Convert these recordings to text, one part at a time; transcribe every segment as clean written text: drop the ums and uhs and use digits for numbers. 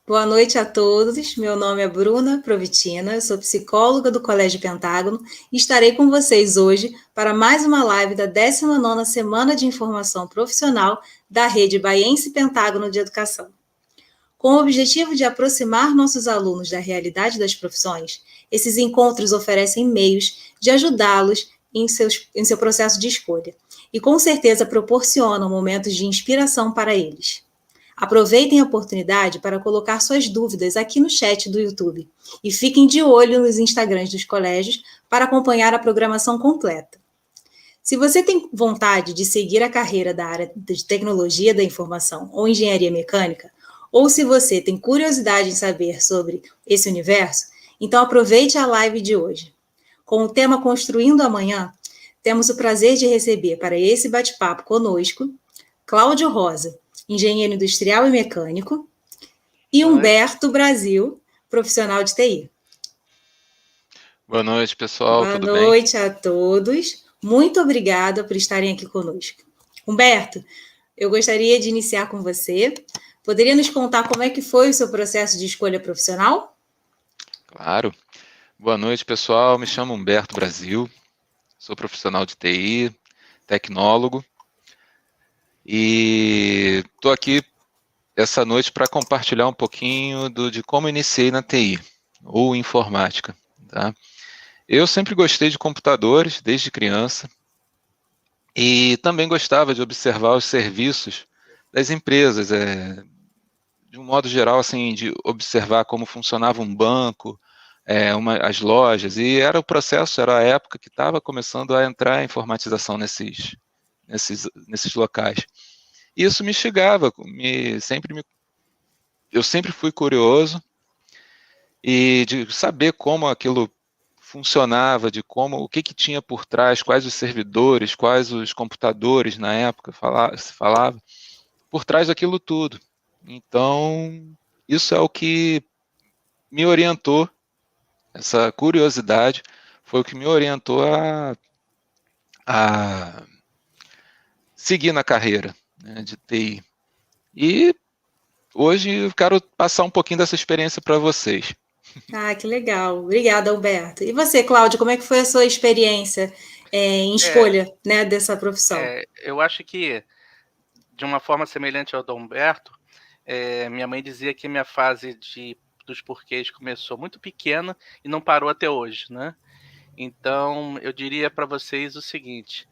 Boa noite a todos. Meu nome é Bruna Provitina, eu sou psicóloga do Colégio Pentágono e estarei com vocês hoje para mais uma live da 19ª Semana de Informação Profissional da Rede Baiense Pentágono de Educação. Com o objetivo de aproximar nossos alunos da realidade das profissões, esses encontros oferecem meios de ajudá-los em seu processo de escolha e, com certeza, proporcionam momentos de inspiração para eles. Aproveitem a oportunidade para colocar suas dúvidas aqui no chat do YouTube e fiquem de olho nos Instagrams dos colégios para acompanhar a programação completa. Se você tem vontade de seguir a carreira da área de tecnologia da informação ou engenharia mecânica, ou se você tem curiosidade em saber sobre esse universo, então aproveite a live de hoje. Com o tema Construindo Amanhã, temos o prazer de receber para esse bate-papo conosco Cláudio Rosa, engenheiro industrial e mecânico, e Humberto Brasil, profissional de TI. Boa noite, pessoal, tudo bem? Boa noite a todos. Muito obrigada por estarem aqui conosco. Humberto, eu gostaria de iniciar com você. Poderia nos contar como é que foi o seu processo de escolha profissional? Claro. Boa noite, pessoal. Me chamo Humberto Brasil, sou profissional de TI, tecnólogo, e estou aqui essa noite para compartilhar um pouquinho de como iniciei na TI, ou informática. Tá? Eu sempre gostei de computadores, desde criança, e também gostava de observar os serviços das empresas, de um modo geral, assim, de observar como funcionava um banco, as lojas, e era o processo, era a época que estava começando a entrar a informatização nesses locais. E isso me instigava, eu sempre fui curioso, e de saber como aquilo funcionava, o que tinha por trás, quais os servidores, quais os computadores na época se falava, por trás daquilo tudo. Então, isso é o que me orientou, essa curiosidade foi o que me orientou a seguir na carreira, né, de TI. E hoje eu quero passar um pouquinho dessa experiência para vocês. Ah, que legal. Obrigada, Alberto. E você, Cláudio, como é que foi a sua experiência em escolha, né, dessa profissão? Eu acho que, de uma forma semelhante ao do Humberto, minha mãe dizia que minha fase dos porquês começou muito pequena e não parou até hoje, né? Então, eu diria para vocês o seguinte: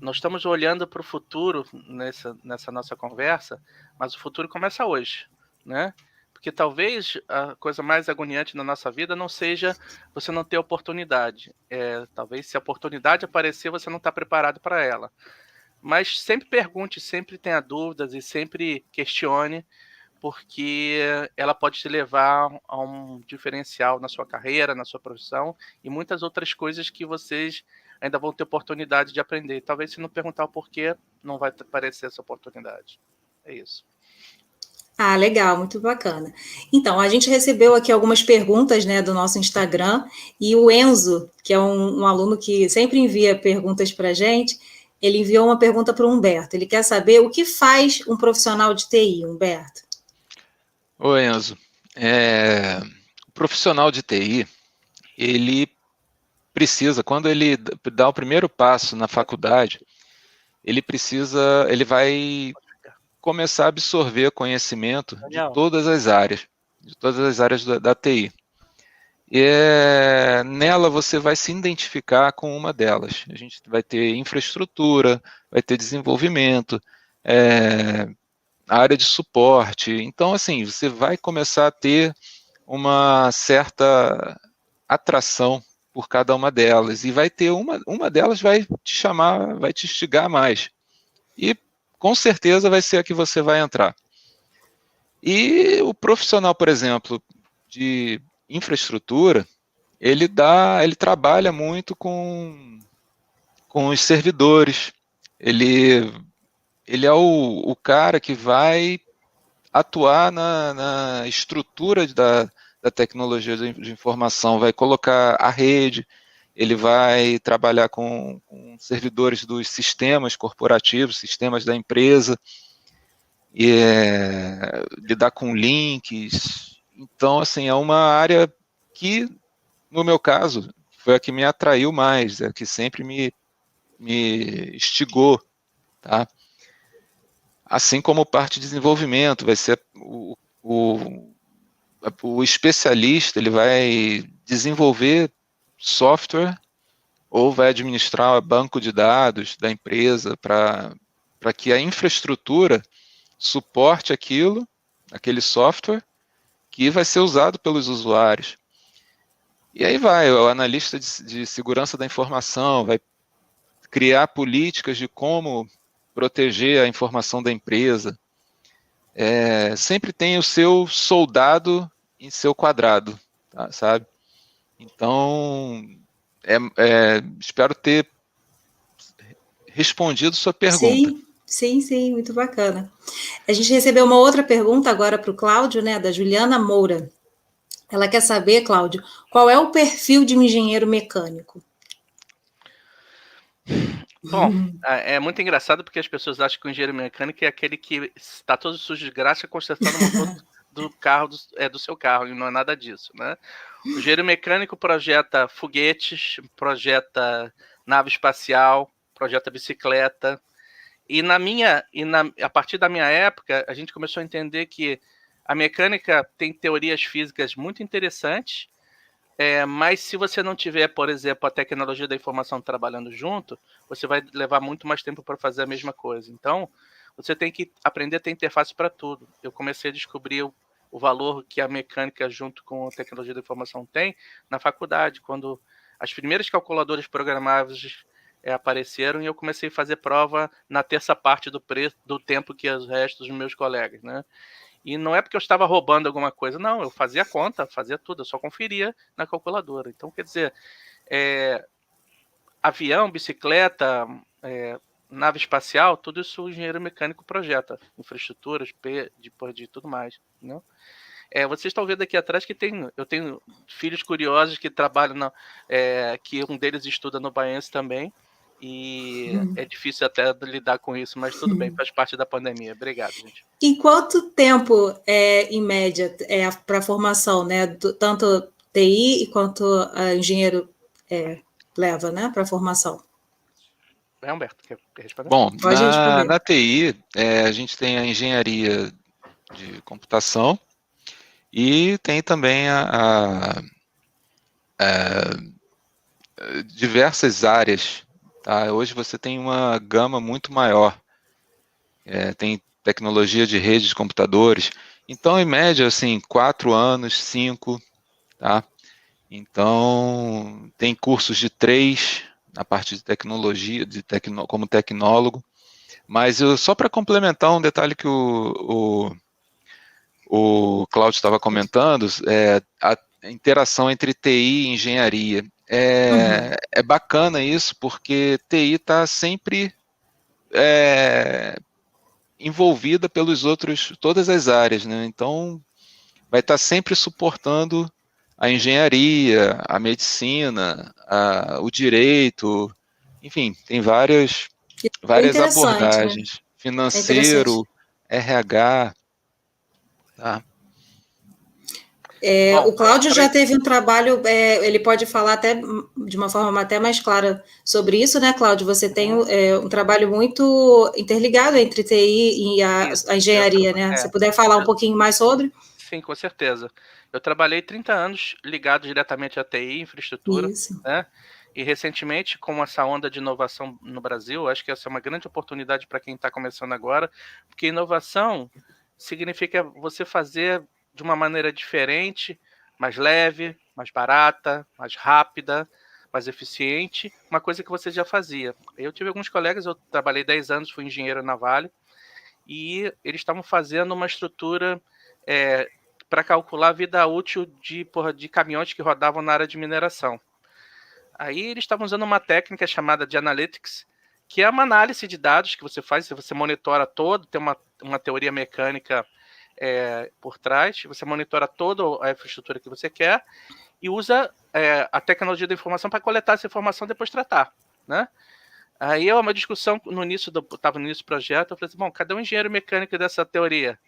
nós estamos olhando para o futuro nessa nossa conversa, mas o futuro começa hoje, né? Porque talvez a coisa mais agoniante na nossa vida não seja você não ter oportunidade. Talvez se a oportunidade aparecer, você não está preparado para ela. Mas sempre pergunte, sempre tenha dúvidas e sempre questione, porque ela pode te levar a um diferencial na sua carreira, na sua profissão e muitas outras coisas que vocês ainda vão ter oportunidade de aprender. Talvez se não perguntar o porquê, não vai aparecer essa oportunidade. É isso. Ah, legal, muito bacana. Então, a gente recebeu aqui algumas perguntas, né, do nosso Instagram, e o Enzo, que é um aluno que sempre envia perguntas para a gente, ele enviou uma pergunta para o Humberto. Ele quer saber o que faz um profissional de TI, Humberto. Oi, Enzo. O profissional de TI, ele precisa, quando ele dá o primeiro passo na faculdade, ele vai começar a absorver conhecimento de todas as áreas da TI. E nela você vai se identificar com uma delas. A gente vai ter infraestrutura, vai ter desenvolvimento, área de suporte. Então, assim, você vai começar a ter uma certa atração por cada uma delas. E vai ter uma delas vai te chamar, vai te instigar mais. E com certeza vai ser a que você vai entrar. E o profissional, por exemplo, de infraestrutura, ele trabalha muito com os servidores. Ele é o cara que vai atuar na estrutura da tecnologia de informação, vai colocar a rede, ele vai trabalhar com servidores dos sistemas corporativos, sistemas da empresa. lidar com links. Então, assim, é uma área que, no meu caso, foi a que me atraiu mais, a que sempre me instigou, tá? Assim como parte de desenvolvimento, vai ser o especialista, ele vai desenvolver software ou vai administrar o banco de dados da empresa para que a infraestrutura suporte aquele software que vai ser usado pelos usuários. E aí vai, o analista de segurança da informação vai criar políticas de como proteger a informação da empresa. Sempre tem o seu soldado em seu quadrado, tá, sabe? Então, espero ter respondido sua pergunta. Sim, muito bacana. A gente recebeu uma outra pergunta agora para o Cláudio, né, da Juliana Moura. Ela quer saber, Cláudio, qual é o perfil de um engenheiro mecânico? Bom, é muito engraçado porque as pessoas acham que o engenheiro mecânico é aquele que está todo sujo de graxa consertando o motor do carro, do seu carro, e não é nada disso, né? O engenheiro mecânico projeta foguetes, projeta nave espacial, projeta bicicleta. A partir da minha época, a gente começou a entender que a mecânica tem teorias físicas muito interessantes, mas se você não tiver, por exemplo, a tecnologia da informação trabalhando junto, você vai levar muito mais tempo para fazer a mesma coisa. Então, você tem que aprender a ter interface para tudo. Eu comecei a descobrir o valor que a mecânica junto com a tecnologia da informação tem na faculdade, quando as primeiras calculadoras programáveis apareceram e eu comecei a fazer prova na terça parte do tempo que os restos dos meus colegas, né? E não é porque eu estava roubando alguma coisa, não, eu fazia a conta, fazia tudo, eu só conferia na calculadora. Então, quer dizer, avião, bicicleta, nave espacial, tudo isso o engenheiro mecânico projeta, infraestruturas, de tudo mais, né? Vocês estão vendo aqui atrás que eu tenho filhos curiosos que trabalham, que um deles estuda no Baense também, e é difícil até lidar com isso, mas tudo bem, faz parte da pandemia. Obrigado, gente. E quanto tempo, em média, para a formação, né? Tanto TI quanto engenheiro leva, né, para a formação? Humberto, quer responder? Bom, Pode responder. na TI, a gente tem a engenharia de computação e tem também diversas áreas. Tá? Hoje você tem uma gama muito maior. Tem tecnologia de rede de computadores. Então, em média, assim, 4 anos, 5, tá? Então, tem cursos de 3 na parte de tecnologia, como tecnólogo. Mas só para complementar um detalhe que o Cláudio estava comentando, a interação entre TI e engenharia. É bacana isso, porque TI está sempre envolvida pelos outros, todas as áreas, né? Então, vai estar sempre suportando a engenharia, a medicina, o direito, enfim, tem várias abordagens. Né? Financeiro, RH, tá? O Cláudio já teve um trabalho, ele pode falar até de uma forma até mais clara sobre isso, né, Cláudio? Você tem um trabalho muito interligado entre TI e a engenharia, né? Se puder falar um pouquinho mais sobre? Sim, com certeza. Eu trabalhei 30 anos ligado diretamente à TI, infraestrutura, né? E recentemente, com essa onda de inovação no Brasil, acho que essa é uma grande oportunidade para quem está começando agora, porque inovação significa você fazer de uma maneira diferente, mais leve, mais barata, mais rápida, mais eficiente, uma coisa que você já fazia. Eu tive alguns colegas, eu trabalhei 10 anos, fui engenheiro na Vale, e eles estavam fazendo uma estrutura para calcular a vida útil de caminhões que rodavam na área de mineração. Aí eles estavam usando uma técnica chamada de analytics, que é uma análise de dados que você faz, você monitora todo, tem uma teoria mecânica por trás, você monitora toda a infraestrutura que você quer e usa a tecnologia da informação para coletar essa informação e depois tratar, né? Aí é uma discussão estava no início do projeto, eu falei assim, bom, cadê o engenheiro mecânico dessa teoria?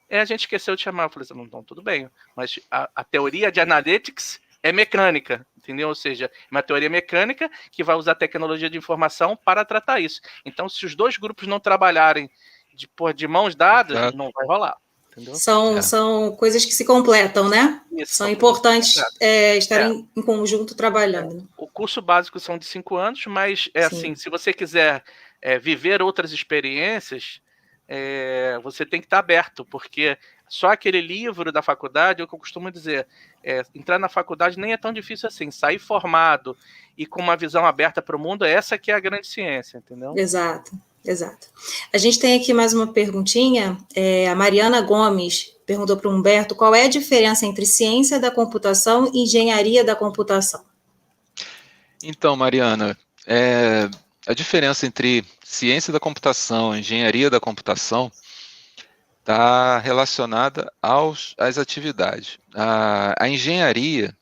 A gente esqueceu de chamar, eu falei assim, não, tudo bem, mas a teoria de analytics é mecânica, entendeu? Ou seja, é uma teoria mecânica que vai usar tecnologia de informação para tratar isso. Então, se os dois grupos não trabalharem de mãos dadas, Exato. não vai rolar. Entendeu? São coisas que se completam, né? Isso, são importantes estarem em conjunto trabalhando. O curso básico são de 5 anos, mas assim, se você quiser viver outras experiências, você tem que estar aberto, porque só aquele livro da faculdade, é o que eu costumo dizer, entrar na faculdade nem é tão difícil assim, sair formado e com uma visão aberta para o mundo, essa que é a grande ciência, entendeu? Exato. A gente tem aqui mais uma perguntinha, a Mariana Gomes perguntou para o Humberto qual é a diferença entre ciência da computação e engenharia da computação. Então, Mariana, a diferença entre ciência da computação e engenharia da computação está relacionada às atividades. A engenharia,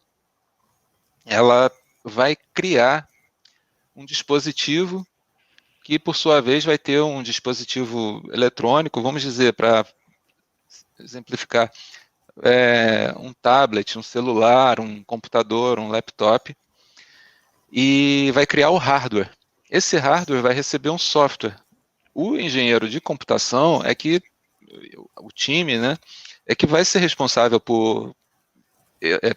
ela vai criar um dispositivo que, por sua vez, vai ter um dispositivo eletrônico, vamos dizer, para exemplificar, um tablet, um celular, um computador, um laptop, e vai criar o hardware. Esse hardware vai receber um software. O engenheiro de computação o time, né, é que vai ser responsável por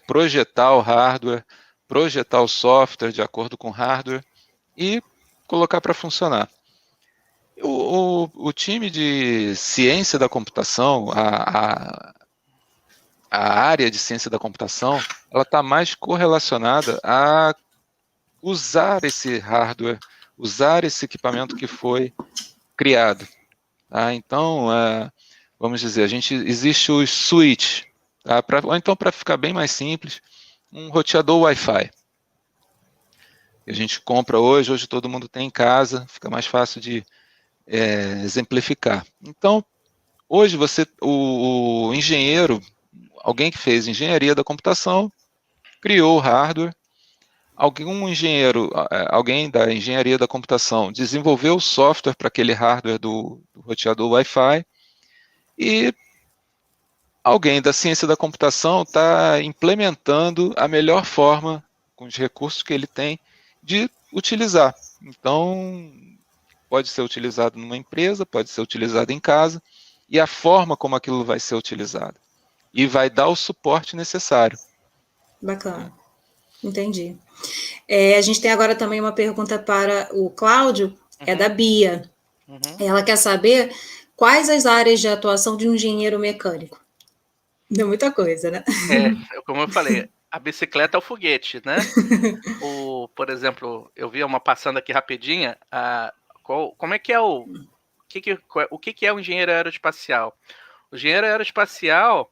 projetar o hardware, projetar o software de acordo com o hardware e colocar para funcionar. O time de ciência da computação, a área de ciência da computação, ela está mais correlacionada a usar esse hardware, usar esse equipamento que foi criado. Tá? Então, vamos dizer, existe os switch, tá? Ou então, para ficar bem mais simples, um roteador Wi-Fi. A gente compra hoje todo mundo tem em casa, fica mais fácil de exemplificar. Então, hoje o engenheiro, alguém que fez engenharia da computação, criou o hardware, alguém da engenharia da computação desenvolveu o software para aquele hardware do roteador Wi-Fi, e alguém da ciência da computação está implementando a melhor forma, com os recursos que ele tem, de utilizar. Então, pode ser utilizado numa empresa, pode ser utilizado em casa, e a forma como aquilo vai ser utilizado. E vai dar o suporte necessário. Bacana, entendi. A gente tem agora também uma pergunta para o Cláudio, da Bia. Ela quer saber quais as áreas de atuação de um engenheiro mecânico. Deu muita coisa, né? Como eu falei, a bicicleta é o foguete, né? Por exemplo, eu vi uma passando aqui rapidinha, como é que é o que é o engenheiro aeroespacial? O engenheiro aeroespacial,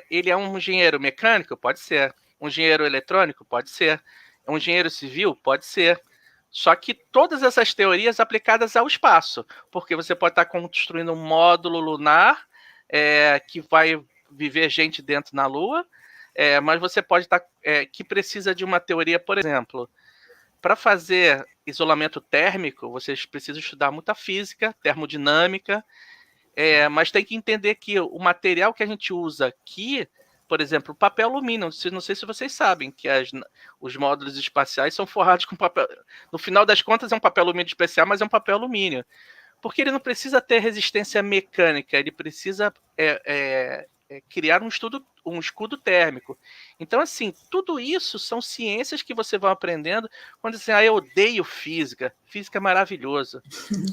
ele é um engenheiro mecânico? Pode ser. Um engenheiro eletrônico? Pode ser. Um engenheiro civil? Pode ser. Só que todas essas teorias aplicadas ao espaço, porque você pode estar construindo um módulo lunar que vai viver gente dentro na Lua, mas você pode estar que precisa de uma teoria, por exemplo, para fazer isolamento térmico, vocês precisam estudar muita física, termodinâmica, mas tem que entender que o material que a gente usa aqui, por exemplo, o papel alumínio, não sei se vocês sabem que os módulos espaciais são forrados com papel. No final das contas é um papel alumínio especial, mas é um papel alumínio. Porque ele não precisa ter resistência mecânica, ele precisa criar um escudo térmico. Então, assim, tudo isso são ciências que você vai aprendendo quando você eu odeio física. Física é maravilhosa.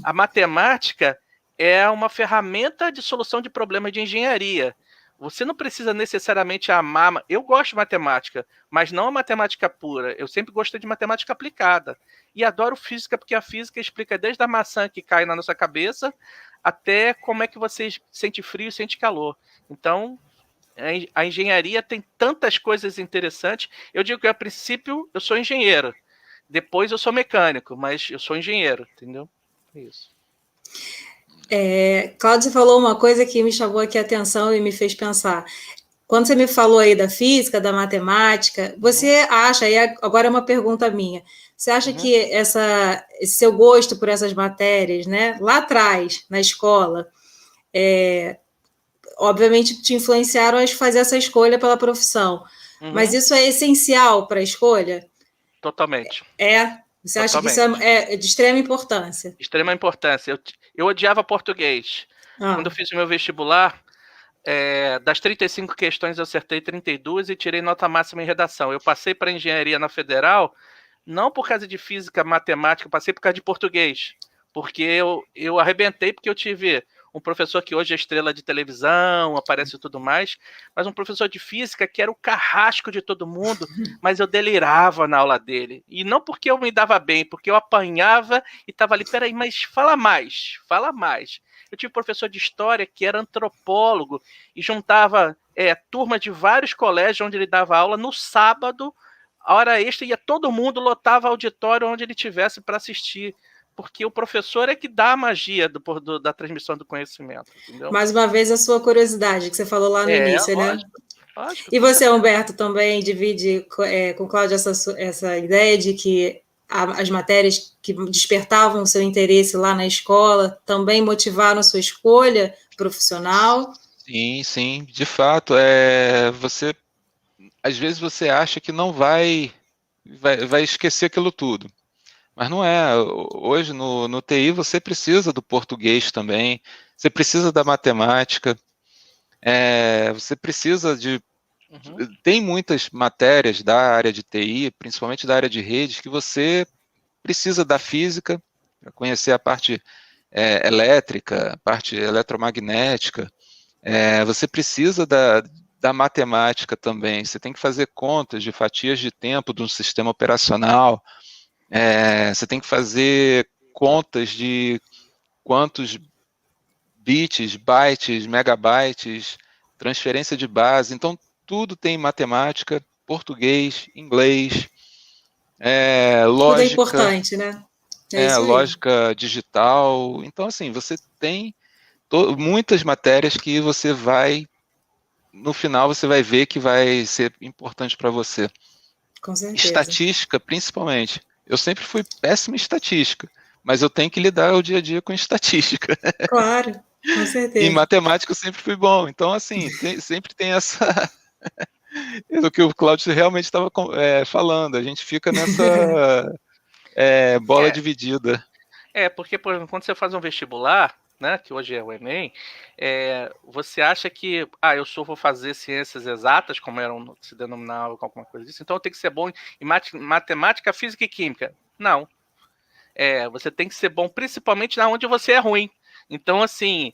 A matemática é uma ferramenta de solução de problemas de engenharia. Você não precisa necessariamente amar. Eu gosto de matemática, mas não a matemática pura. Eu sempre gostei de matemática aplicada. E adoro física, porque a física explica desde a maçã que cai na nossa cabeça até como é que você sente frio e sente calor. Então, a engenharia tem tantas coisas interessantes. Eu digo que, a princípio, eu sou engenheiro. Depois eu sou mecânico, mas eu sou engenheiro, entendeu? É isso. Cláudio, você falou uma coisa que me chamou aqui a atenção e me fez pensar. quando você me falou aí da física, da matemática, você acha, e agora é uma pergunta minha, você acha que esse seu gosto por essas matérias, né, lá atrás, na escola, obviamente te influenciaram a fazer essa escolha pela profissão, mas isso é essencial para a escolha? Totalmente. Você acha que isso é de extrema importância? Extrema importância. Eu odiava português. Quando eu fiz o meu vestibular, das 35 questões eu acertei 32 e tirei nota máxima em redação. Eu passei para engenharia na Federal, não por causa de física, matemática, eu passei por causa de português. Porque eu arrebentei, porque eu tive um professor que hoje é estrela de televisão, aparece e tudo mais, mas um professor de física que era o carrasco de todo mundo, mas eu delirava na aula dele. E não porque eu me dava bem, porque eu apanhava e estava ali, peraí, mas fala mais, fala mais. Eu tive um professor de história que era antropólogo e juntava turma de vários colégios onde ele dava aula no sábado, a hora extra, ia todo mundo, lotava auditório onde ele tivesse para assistir. Porque o professor é que dá a magia da transmissão do conhecimento, entendeu? Mais uma vez, a sua curiosidade, que você falou lá no início, lógico, né? Lógico. E você, Humberto, também divide com o Cláudio essa ideia de que as matérias que despertavam o seu interesse lá na escola também motivaram a sua escolha profissional? Sim, de fato. Às vezes você acha que não vai esquecer aquilo tudo. Mas não é. Hoje no TI você precisa do português também, você precisa da matemática, você precisa de. Tem muitas matérias da área de TI, principalmente da área de redes, que você precisa da física para conhecer a parte elétrica, a parte eletromagnética. Você precisa da matemática também. Você tem que fazer contas de fatias de tempo de um sistema operacional. Você tem que fazer contas de quantos bits, bytes, megabytes, transferência de base. Então, tudo tem matemática, português, inglês, lógica. Tudo é importante, né? Lógica digital. Então, assim, você tem muitas matérias que você vai, no final, você vai ver que vai ser importante para você. Com certeza. Estatística, principalmente. Eu sempre fui péssimo em estatística, mas eu tenho que lidar o dia a dia com estatística. Claro, com certeza. Em matemática eu sempre fui bom. Então, assim, sempre tem essa... o que o Cláudio realmente estava falando. A gente fica nessa bola dividida. Porque, por exemplo, quando você faz um vestibular, né, que hoje é o Enem, você acha que, vou fazer ciências exatas, como se denominava alguma coisa disso, então eu tenho que ser bom em matemática, física e química. Não. Você tem que ser bom principalmente na onde você é ruim. Então, assim,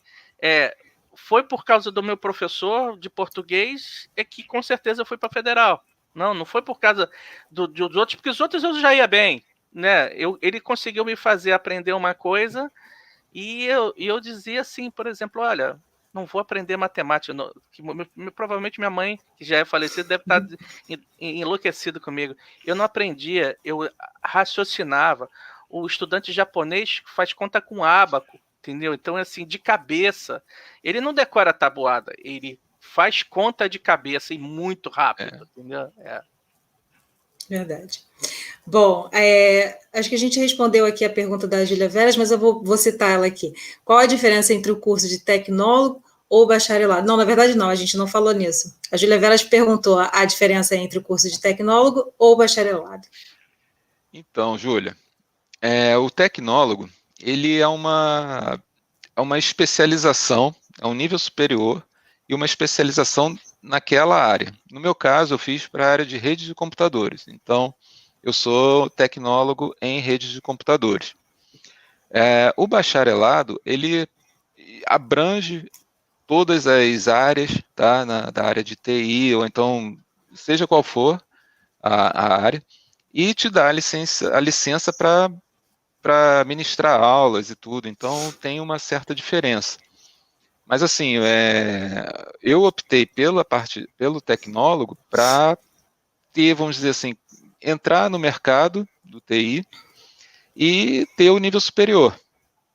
foi por causa do meu professor de português que com certeza eu fui para a Federal. Não foi por causa dos outros, porque os outros eu já ia bem, né? Ele conseguiu me fazer aprender uma coisa e eu dizia assim, por exemplo, olha, não vou aprender matemática. Provavelmente minha mãe, que já é falecida, deve estar enlouquecida comigo. Eu não aprendia, eu raciocinava. O estudante japonês faz conta com ábaco, entendeu? Então, assim, de cabeça. Ele não decora a tabuada, ele faz conta de cabeça e muito rápido, entendeu? Verdade. Bom, acho que a gente respondeu aqui a pergunta da Júlia Veras, mas eu vou citar ela aqui. Qual a diferença entre o curso de tecnólogo ou bacharelado? Não, na verdade não, a gente não falou nisso. A Júlia Veras perguntou a diferença entre o curso de tecnólogo ou bacharelado. Então, Júlia, o tecnólogo, ele é uma especialização, é um nível superior e uma especialização naquela área. No meu caso, eu fiz para a área de redes de computadores. Então, eu sou tecnólogo em redes de computadores. O bacharelado, ele abrange todas as áreas, tá, da área de TI, ou então, seja qual for a área, e te dá a licença para ministrar aulas e tudo. Então, tem uma certa diferença. Mas, assim, eu optei pelo tecnólogo para ter, vamos dizer assim, entrar no mercado do TI e ter o nível superior,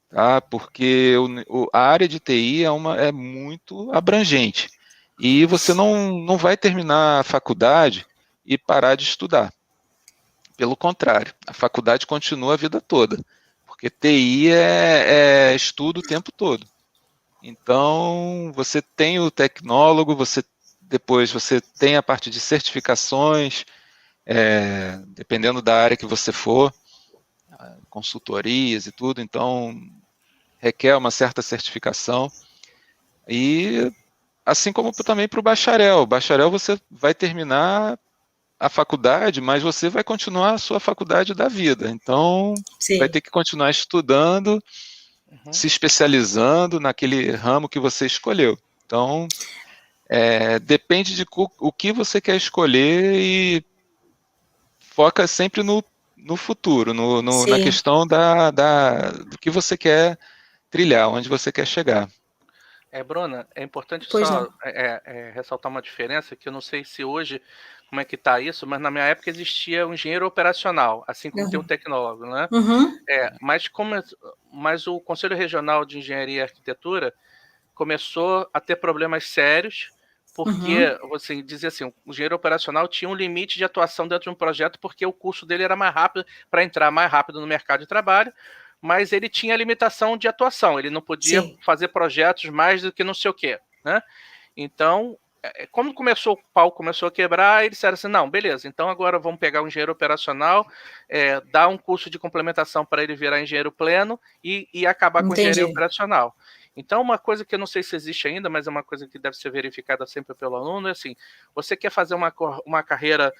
tá? Porque a área de TI é muito abrangente. E você não vai terminar a faculdade e parar de estudar. Pelo contrário, a faculdade continua a vida toda, porque TI é estudo o tempo todo. Então, você tem o tecnólogo, depois você tem a parte de certificações, dependendo da área que você for, consultorias e tudo, então requer uma certa certificação. E assim como também para o bacharel. O bacharel você vai terminar a faculdade, mas você vai continuar a sua faculdade da vida. Então, vai Sim. ter que continuar estudando, se especializando naquele ramo que você escolheu. Então, depende de o que você quer escolher e foca sempre no futuro, na Sim. questão do que você quer trilhar, onde você quer chegar. Bruna, é importante Pois só não. ressaltar uma diferença, que eu não sei se hoje como é que está isso, mas na minha época existia um engenheiro operacional, assim como tem um Uhum. tecnólogo, né? Uhum. Mas o Conselho Regional de Engenharia e Arquitetura começou a ter problemas sérios, porque Uhum. você dizia assim, o engenheiro operacional tinha um limite de atuação dentro de um projeto porque o curso dele era mais rápido para entrar mais rápido no mercado de trabalho, mas ele tinha limitação de atuação, ele não podia Sim. fazer projetos mais do que não sei o quê, né? Então, como o pau começou a quebrar, eles disseram assim, não, beleza, então agora vamos pegar um engenheiro operacional, dar um curso de complementação para ele virar engenheiro pleno e acabar com a engenharia Entendi. operacional. Então, uma coisa que eu não sei se existe ainda, mas é uma coisa que deve ser verificada sempre pelo aluno, é assim, você quer fazer uma carreira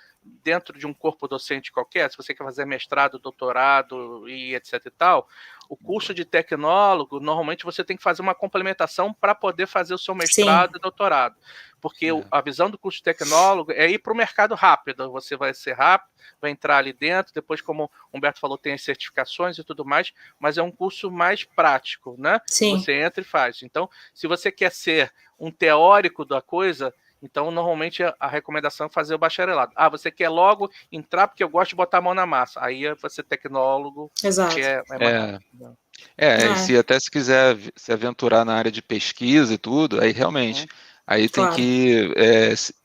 dentro de um corpo docente qualquer, se você quer fazer mestrado, doutorado e etc e tal, o curso de tecnólogo, normalmente você tem que fazer uma complementação para poder fazer o seu Sim. mestrado e doutorado. Porque a visão do curso de tecnólogo é ir para o mercado rápido. Você vai ser rápido, vai entrar ali dentro, depois, como o Humberto falou, tem as certificações e tudo mais, mas é um curso mais prático, né? Que Sim. você entra e faz. Então, se você quer ser um teórico da coisa, então, normalmente, a recomendação é fazer o bacharelado. Você quer logo entrar porque eu gosto de botar a mão na massa. Aí você é tecnólogo, que Exato. é mais rápido. Se até se quiser se aventurar na área de pesquisa e tudo, aí realmente, aí tem Claro. que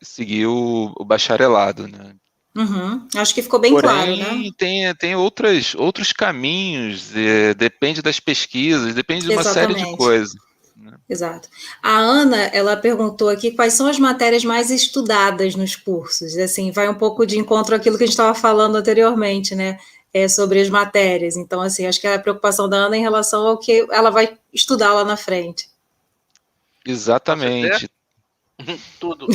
seguir o bacharelado, né? Uhum. Acho que ficou bem claro, né? Porém, tem outros caminhos, depende das pesquisas, depende de uma série de Exatamente. coisas, né? Exato. A Ana, ela perguntou aqui quais são as matérias mais estudadas nos cursos. Assim, vai um pouco de encontro àquilo que a gente estava falando anteriormente, né? Sobre as matérias. Então, assim, acho que é a preocupação da Ana em relação ao que ela vai estudar lá na frente. Posso dizer? Exatamente. Tudo.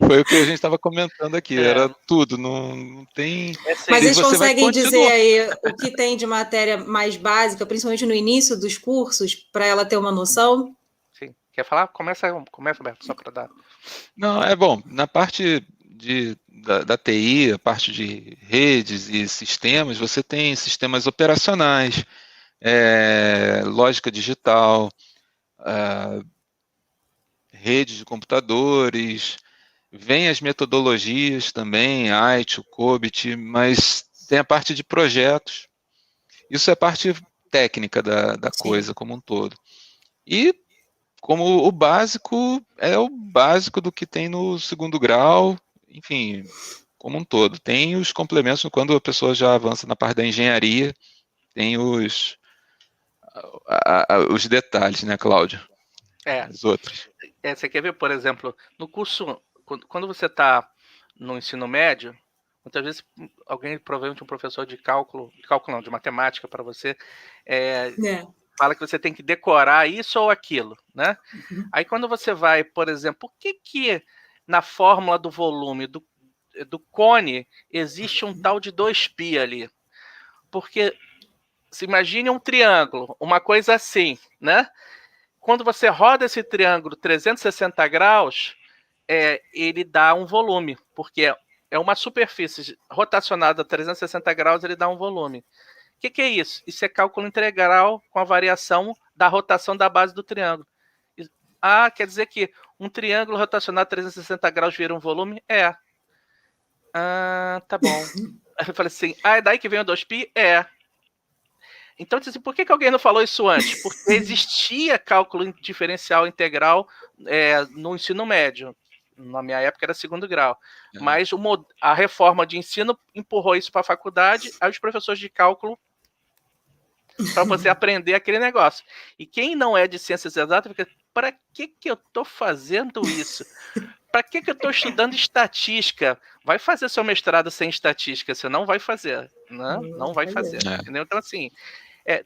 Foi o que a gente estava comentando aqui, era É, tudo, não tem. Mas sim. E eles você vai conseguem dizer continuar. aí o que tem de matéria mais básica, principalmente no início dos cursos, para ela ter uma noção? Sim. Quer falar? Começa, Alberto, só para dar. Não, é bom, na parte da TI, a parte de redes e sistemas, você tem sistemas operacionais, lógica digital, redes de computadores, vem as metodologias também, ITIL, COBIT, mas tem a parte de projetos. Isso é a parte técnica da Sim. coisa como um todo. E como o básico é o básico do que tem no segundo grau, enfim, como um todo. Tem os complementos quando a pessoa já avança na parte da engenharia, tem os detalhes, né, Cláudio? É. As outras. Você quer ver, por exemplo, no curso, quando você está no ensino médio, muitas vezes alguém, provavelmente um professor de cálculo não, de matemática para você, fala que você tem que decorar isso ou aquilo, né? Aí quando você vai, por exemplo, por que na fórmula do volume do cone existe um tal de 2π ali? Porque se imagine um triângulo, uma coisa assim, né? Quando você roda esse triângulo 360 graus, ele dá um volume, porque é uma superfície rotacionada a 360 graus, ele dá um volume. O que é isso? Isso é cálculo integral com a variação da rotação da base do triângulo. Quer dizer que um triângulo rotacionado a 360 graus vira um volume? Tá bom. Aí eu falei assim, é daí que vem o 2π? Então, assim, por que alguém não falou isso antes? Porque existia cálculo diferencial integral no ensino médio. Na minha época era segundo grau. Mas a reforma de ensino empurrou isso para a faculdade, aí os professores de cálculo para você aprender aquele negócio. E quem não é de ciências exatas fica, para que eu estou fazendo isso? Para que eu estou estudando estatística? Vai fazer seu mestrado sem estatística, você não vai fazer, né? Não vai fazer. Entendeu? Então, assim,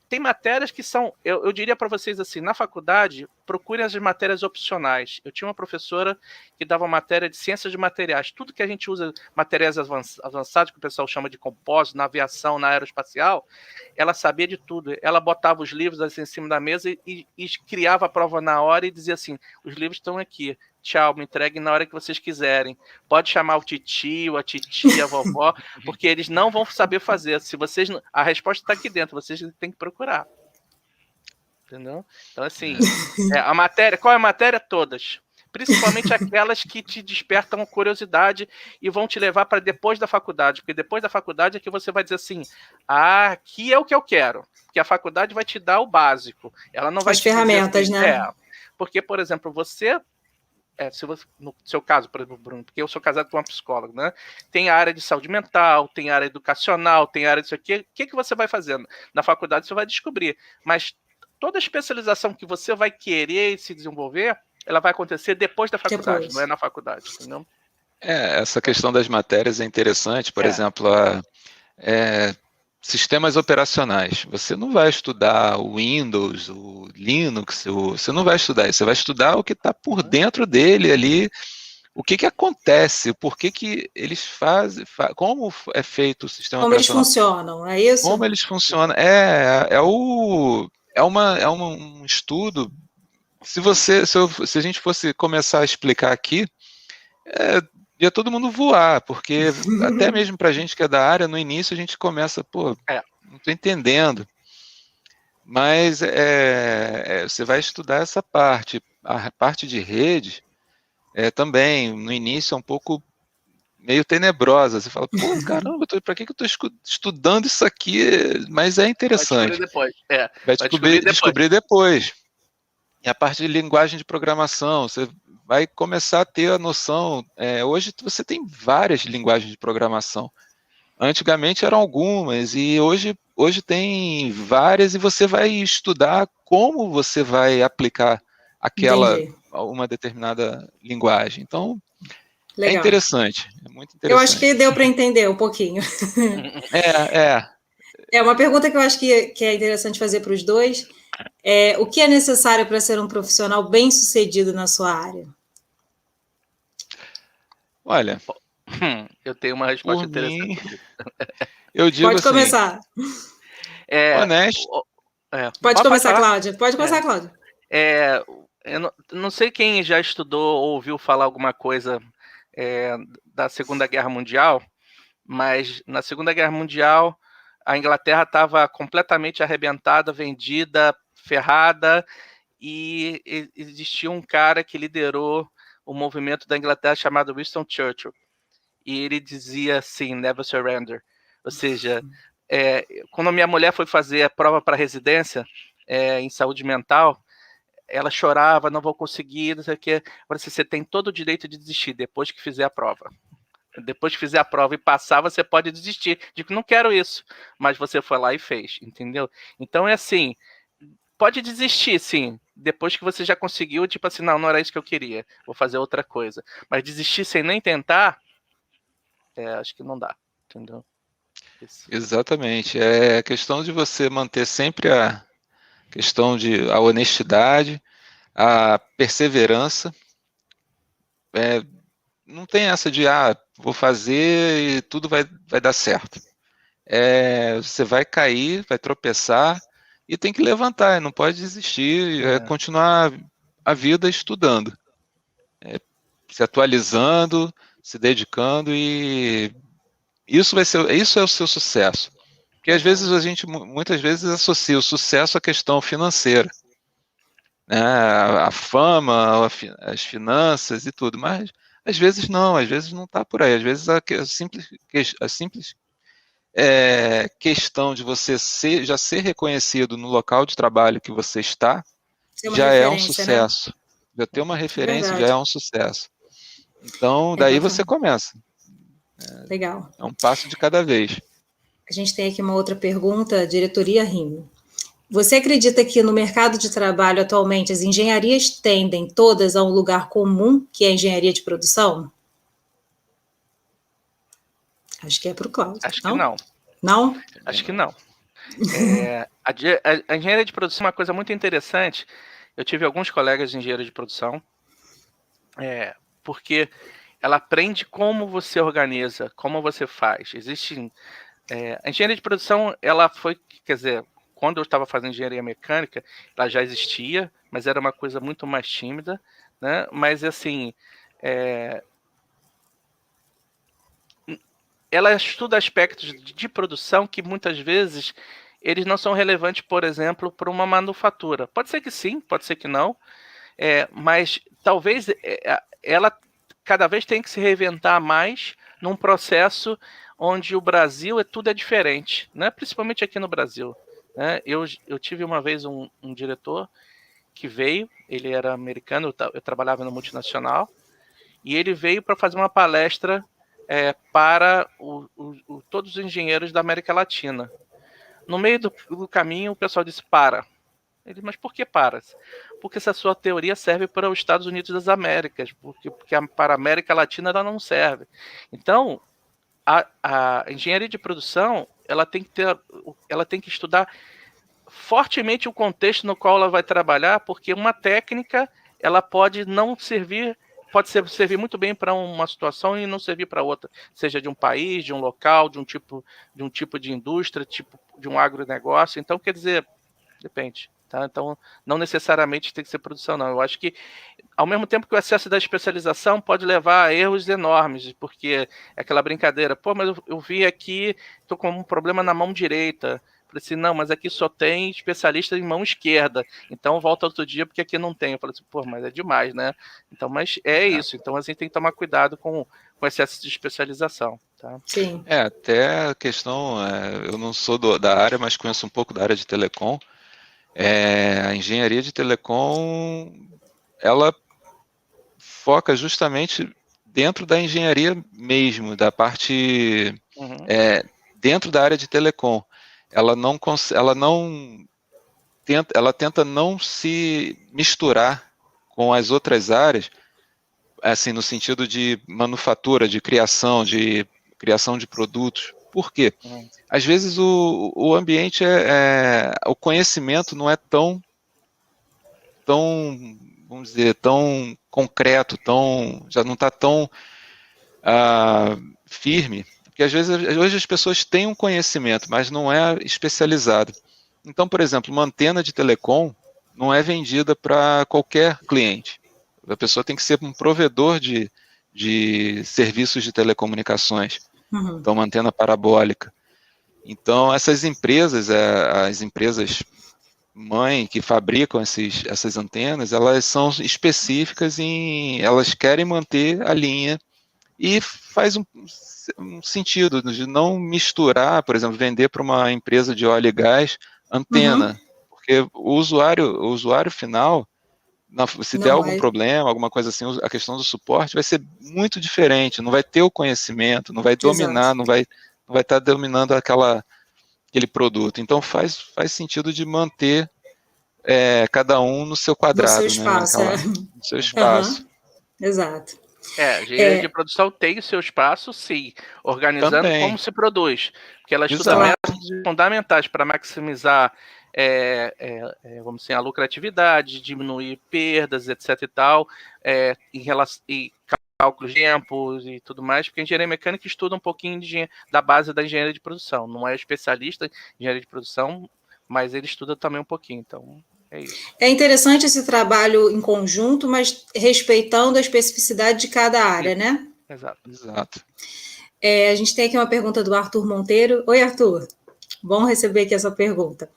tem matérias que são, eu diria para vocês assim, na faculdade, procurem as matérias opcionais. Eu tinha uma professora que dava matéria de ciências de materiais. Tudo que a gente usa, materiais avançados, que o pessoal chama de compósito, na aviação, na aeroespacial, ela sabia de tudo. Ela botava os livros assim, em cima da mesa e criava a prova na hora e dizia assim, os livros estão aqui. Tchau, me entreguem na hora que vocês quiserem. Pode chamar o titio, a titia, a vovó, porque eles não vão saber fazer. Se vocês, a resposta está aqui dentro, vocês têm que procurar. Entendeu? Então, assim, a matéria, qual é a matéria? Todas. Principalmente aquelas que te despertam curiosidade e vão te levar para depois da faculdade, porque depois da faculdade é que você vai dizer assim, aqui é o que eu quero, porque a faculdade vai te dar o básico. Ela não vai as ferramentas, assim, né? Porque, por exemplo, você se você, no seu caso, por exemplo, Bruno, porque eu sou casado com uma psicóloga, né? Tem a área de saúde mental, tem a área educacional, tem a área disso aqui. O que você vai fazendo? Na faculdade você vai descobrir. Mas toda a especialização que você vai querer se desenvolver, ela vai acontecer depois da faculdade, não é na faculdade, entendeu? Essa questão das matérias é interessante. Por exemplo, sistemas operacionais. Você não vai estudar o Windows, o Linux, você não vai estudar isso. Você vai estudar o que está por dentro dele ali, o que acontece, por que eles fazem, como é feito o sistema operacional. Como eles funcionam, é isso? Como eles funcionam. Um estudo. Se a gente fosse começar a explicar aqui, ia todo mundo voar, porque até mesmo para a gente que é da área, no início a gente começa, não estou entendendo. Mas você vai estudar essa parte. A parte de rede também, no início, é um pouco meio tenebrosa. Você fala, caramba, para que eu estou estudando isso aqui? Mas é interessante. Vai descobrir depois. E a parte de linguagem de programação, você vai começar a ter a noção. Hoje você tem várias linguagens de programação. Antigamente eram algumas, e hoje tem várias, e você vai estudar como você vai aplicar uma determinada linguagem. Então, legal. É interessante, é muito interessante. Eu acho que deu para entender um pouquinho. É uma pergunta que eu acho que é interessante fazer para os dois. O que é necessário para ser um profissional bem-sucedido na sua área? Olha, eu tenho uma resposta interessante. Eu digo Pode começar. Honesto. Pode começar, Cláudia. Pode começar, Cláudia. Eu não sei quem já estudou ou ouviu falar alguma coisa da Segunda Guerra Mundial, mas na Segunda Guerra Mundial a Inglaterra estava completamente arrebentada, vendida, ferrada, e existia um cara que liderou o movimento da Inglaterra chamado Winston Churchill. E ele dizia assim, never surrender. Ou seja, quando a minha mulher foi fazer a prova para residência em saúde mental, ela chorava, não vou conseguir, não sei o quê. Agora, você tem todo o direito de desistir depois que fizer a prova. Depois que fizer a prova e passar, você pode desistir. Digo, não quero isso. Mas você foi lá e fez, entendeu? Então, é assim, pode desistir, sim. Depois que você já conseguiu, tipo assim, não era isso que eu queria. Vou fazer outra coisa. Mas desistir sem nem tentar, acho que não dá, entendeu? Isso. Exatamente. É questão de você manter sempre a honestidade, a perseverança. Não tem essa de, vou fazer e tudo vai dar certo. Você vai cair, vai tropeçar e tem que levantar, não pode desistir, continuar a vida estudando, se atualizando, se dedicando, e isso é o seu sucesso. Porque às vezes muitas vezes associa o sucesso à questão financeira, né? A fama, as finanças e tudo, mas às vezes não está por aí. Às vezes a simples questão de você já ser reconhecido no local de trabalho que você está, já é um sucesso. Né? Já ter uma referência já é um sucesso. Então, daí você começa. Legal. É um passo de cada vez. A gente tem aqui uma outra pergunta, diretoria RIM. Você acredita que no mercado de trabalho atualmente as engenharias tendem todas a um lugar comum, que é a engenharia de produção? Acho que é para o Cláudio. Acho que não. Não? Acho que não. A engenharia de produção é uma coisa muito interessante. Eu tive alguns colegas de engenharia de produção, porque ela aprende como você organiza, como você faz. A engenharia de produção, ela foi, quer dizer, quando eu estava fazendo engenharia mecânica, ela já existia, mas era uma coisa muito mais tímida, né? Mas assim, ela estuda aspectos de produção que muitas vezes eles não são relevantes, por exemplo, para uma manufatura. Pode ser que sim, pode ser que não, mas talvez ela cada vez tem que se reinventar mais num processo onde o Brasil tudo é diferente, né? Principalmente aqui no Brasil. Né? Eu tive uma vez um diretor que veio, ele era americano, eu trabalhava no multinacional, e ele veio para fazer uma palestra para todos os engenheiros da América Latina. No meio do caminho, o pessoal disse, para. Ele, mas por que para? Porque essa sua teoria serve para os Estados Unidos das Américas, porque para a América Latina ela não serve. Então, a engenharia de produção ela tem que estudar fortemente o contexto no qual ela vai trabalhar, porque uma técnica ela pode não servir, servir muito bem para uma situação e não servir para outra, seja de um país, de um local, de um tipo de indústria, tipo de um agronegócio. Então, quer dizer, depende. Tá? Então, não necessariamente tem que ser produção, não. Eu acho que, ao mesmo tempo que o excesso da especialização pode levar a erros enormes, porque é aquela brincadeira, pô, mas eu vi aqui, estou com um problema na mão direita. Falei assim, não, mas aqui só tem especialista em mão esquerda, então volta outro dia porque aqui não tem. Eu falei assim, pô, mas é demais, né? Então, mas é isso. Então, a gente tem que tomar cuidado com excesso de especialização. Tá? Sim. Até a questão, eu não sou da área, mas conheço um pouco da área de telecom. A engenharia de telecom, ela foca justamente dentro da engenharia mesmo, da parte dentro da área de telecom. Ela tenta não se misturar com as outras áreas, assim, no sentido de manufatura, de criação de produtos. Por quê? Às vezes o ambiente o conhecimento não é tão, vamos dizer, tão concreto, já não está tão firme, porque às vezes hoje as pessoas têm um conhecimento, mas não é especializado. Então, por exemplo, uma antena de telecom não é vendida para qualquer cliente. A pessoa tem que ser um provedor de serviços de telecomunicações. Então, uma antena parabólica. Então, essas empresas, as empresas mãe que fabricam essas antenas, elas são específicas elas querem manter a linha e faz um sentido de não misturar, por exemplo, vender para uma empresa de óleo e gás antena, porque o usuário final, se der algum problema, alguma coisa assim, a questão do suporte vai ser muito diferente, não vai ter o conhecimento, não vai dominar, não vai estar dominando aquele produto. Então faz sentido de manter cada um no seu quadrado, no seu espaço, no seu espaço. Exato. A engenharia de produção tem o seu espaço, sim, organizando também como se produz, porque ela estuda métodos fundamentais para maximizar vamos dizer, a lucratividade, diminuir perdas, etc. e tal, em relação cálculos de tempo e tudo mais, porque a engenharia mecânica estuda um pouquinho da base da engenharia de produção. Não é especialista em engenharia de produção, mas ele estuda também um pouquinho, então é isso. É interessante esse trabalho em conjunto, mas respeitando a especificidade de cada área, né? Exato. A gente tem aqui uma pergunta do Arthur Monteiro. Oi, Arthur. Bom receber aqui essa pergunta.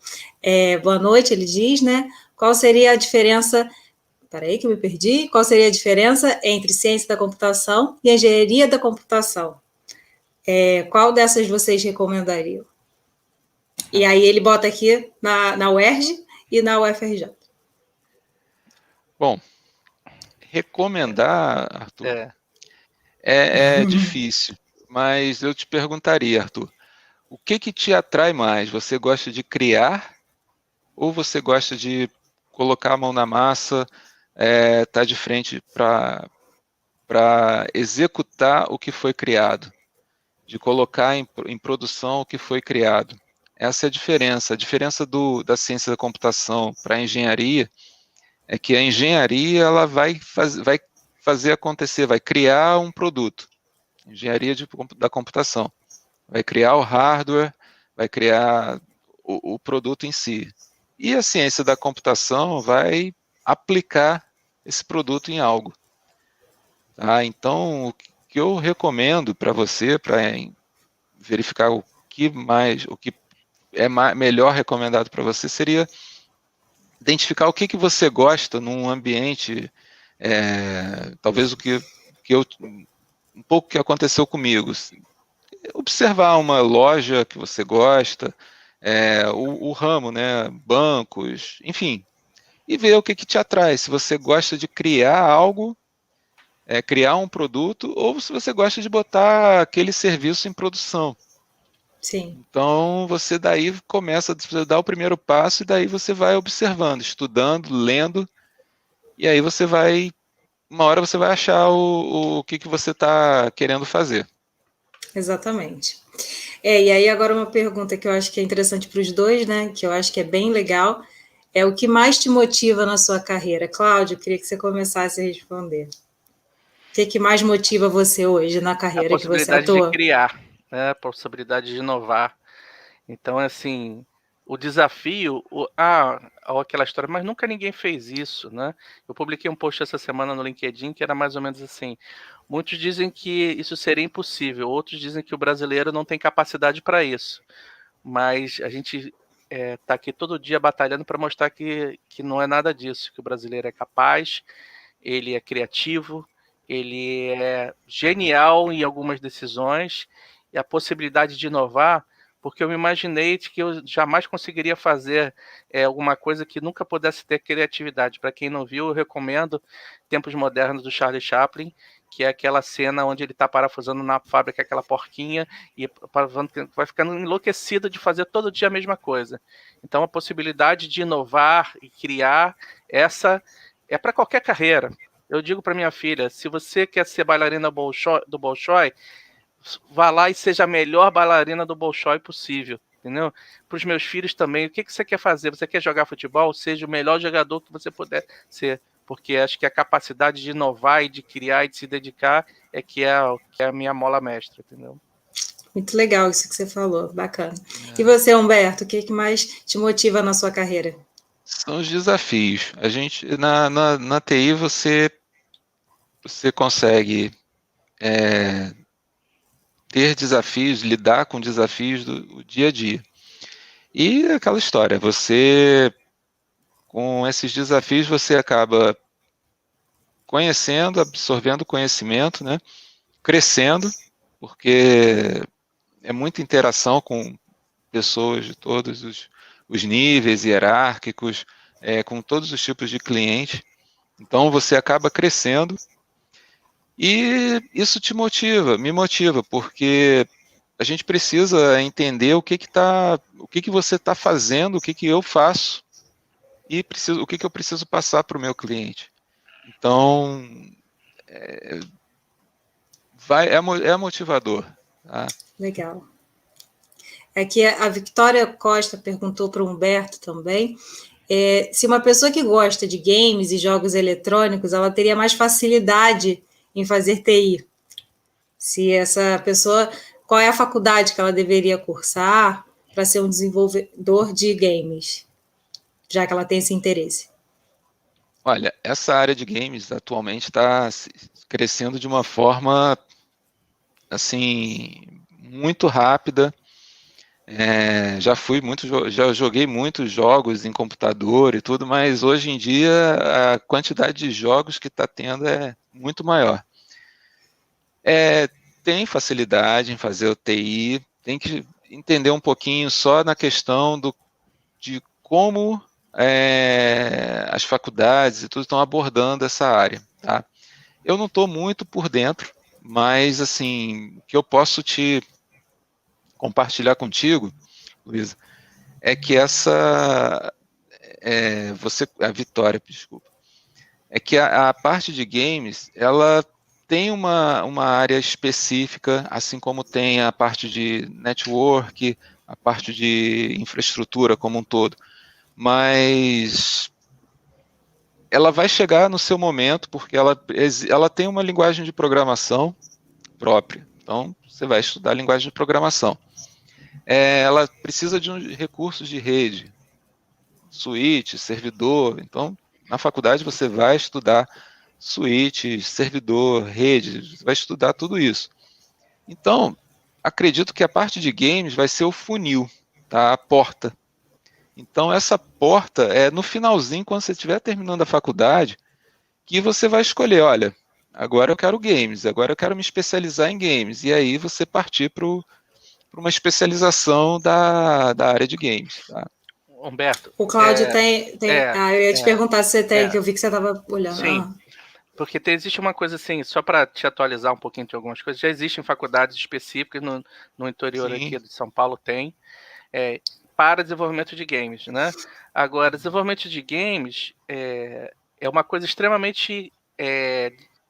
Boa noite, ele diz, né? Qual seria a diferença... Peraí que eu me perdi. Qual seria a diferença entre ciência da computação e engenharia da computação? Qual dessas vocês recomendariam? E aí ele bota aqui na UERJ e na UFRJ. Bom, recomendar, Arthur, é difícil, mas eu te perguntaria, Arthur, o que te atrai mais? Você gosta de criar ou você gosta de colocar a mão na massa, tá de frente para executar o que foi criado, de colocar em produção o que foi criado? Essa é a diferença. A diferença da ciência da computação para a engenharia é que a engenharia ela vai fazer acontecer, vai criar um produto. Engenharia da computação. Vai criar o hardware, vai criar o produto em si. E a ciência da computação vai aplicar esse produto em algo. Tá? Então, o que eu recomendo para você, para verificar o que é melhor recomendado para você, seria identificar o que você gosta num ambiente, talvez um pouco que aconteceu comigo. Observar uma loja que você gosta, o ramo, né, bancos, enfim, e ver o que te atrai. Se você gosta de criar algo, criar um produto, ou se você gosta de botar aquele serviço em produção. Sim. Então, você daí começa a dar o primeiro passo e daí você vai observando, estudando, lendo, e aí uma hora você vai achar o que você está querendo fazer. Exatamente. E aí agora uma pergunta que eu acho que é interessante para os dois, né, que eu acho que é bem legal, é o que mais te motiva na sua carreira? Cláudio, eu queria que você começasse a responder. O que mais motiva você hoje na carreira que você atua? A possibilidade de criar, né? A possibilidade de inovar. Então, assim, o desafio, aquela história, mas nunca ninguém fez isso, né? Eu publiquei um post essa semana no LinkedIn que era mais ou menos assim: muitos dizem que isso seria impossível, outros dizem que o brasileiro não tem capacidade para isso, mas a gente está aqui todo dia batalhando para mostrar que não é nada disso, que o brasileiro é capaz, ele é criativo, ele é genial em algumas decisões, e a possibilidade de inovar, porque eu me imaginei que eu jamais conseguiria fazer alguma coisa que nunca pudesse ter criatividade. Para quem não viu, eu recomendo Tempos Modernos, do Charlie Chaplin, que é aquela cena onde ele está parafusando na fábrica aquela porquinha e vai ficando enlouquecido de fazer todo dia a mesma coisa. Então, a possibilidade de inovar e criar, essa é para qualquer carreira. Eu digo para minha filha, se você quer ser bailarina do Bolshoi, vá lá e seja a melhor bailarina do Bolshoi possível, entendeu? Para os meus filhos também, o que você quer fazer? Você quer jogar futebol? Seja o melhor jogador que você puder ser, porque acho que a capacidade de inovar e de criar e de se dedicar que é a minha mola mestra, entendeu? Muito legal isso que você falou, bacana. E você, Humberto, o que mais te motiva na sua carreira? São os desafios. A gente, na TI, você consegue ter desafios, lidar com desafios do dia a dia. E aquela história, com esses desafios, você acaba conhecendo, absorvendo conhecimento, né? Crescendo, porque é muita interação com pessoas de todos os níveis hierárquicos, com todos os tipos de clientes. Então, você acaba crescendo e isso me motiva, porque a gente precisa entender o que você está fazendo, o que eu faço e o que eu preciso passar para o meu cliente. Então, é motivador. Tá? Legal. Aqui a Victoria Costa perguntou para o Humberto também, se uma pessoa que gosta de games e jogos eletrônicos, ela teria mais facilidade em fazer TI. Se essa pessoa, qual é a faculdade que ela deveria cursar para ser um desenvolvedor de games, já que ela tem esse interesse? Olha, essa área de games atualmente está crescendo de uma forma assim muito rápida. Já joguei muitos jogos em computador e tudo, mas hoje em dia a quantidade de jogos que está tendo é muito maior. tem facilidade em fazer o TI, tem que entender um pouquinho só na questão de como as faculdades e tudo estão abordando essa área, tá? Eu não estou muito por dentro, mas assim, o que eu posso te compartilhar contigo, Luísa, é que a Vitória, desculpa, é que a parte de games, ela tem uma área específica, assim como tem a parte de network, a parte de infraestrutura como um todo, mas ela vai chegar no seu momento, porque ela tem uma linguagem de programação própria, então você vai estudar a linguagem de programação. Ela precisa de recursos de rede, switch, servidor, então na faculdade você vai estudar switch, servidor, rede, você vai estudar tudo isso. Então, acredito que a parte de games vai ser o funil, tá? A porta. Então, essa porta é no finalzinho, quando você estiver terminando a faculdade, que você vai escolher, olha, agora eu quero games, agora eu quero me especializar em games, e aí você partir para uma especialização da área de games, tá? Humberto. O Cláudio tem eu ia te perguntar se você tem, que eu vi que você estava olhando. Sim, porque existe uma coisa assim, só para te atualizar um pouquinho de algumas coisas, já existem faculdades específicas no interior aqui de São Paulo, para desenvolvimento de games, né? Agora, desenvolvimento de games é uma coisa extremamente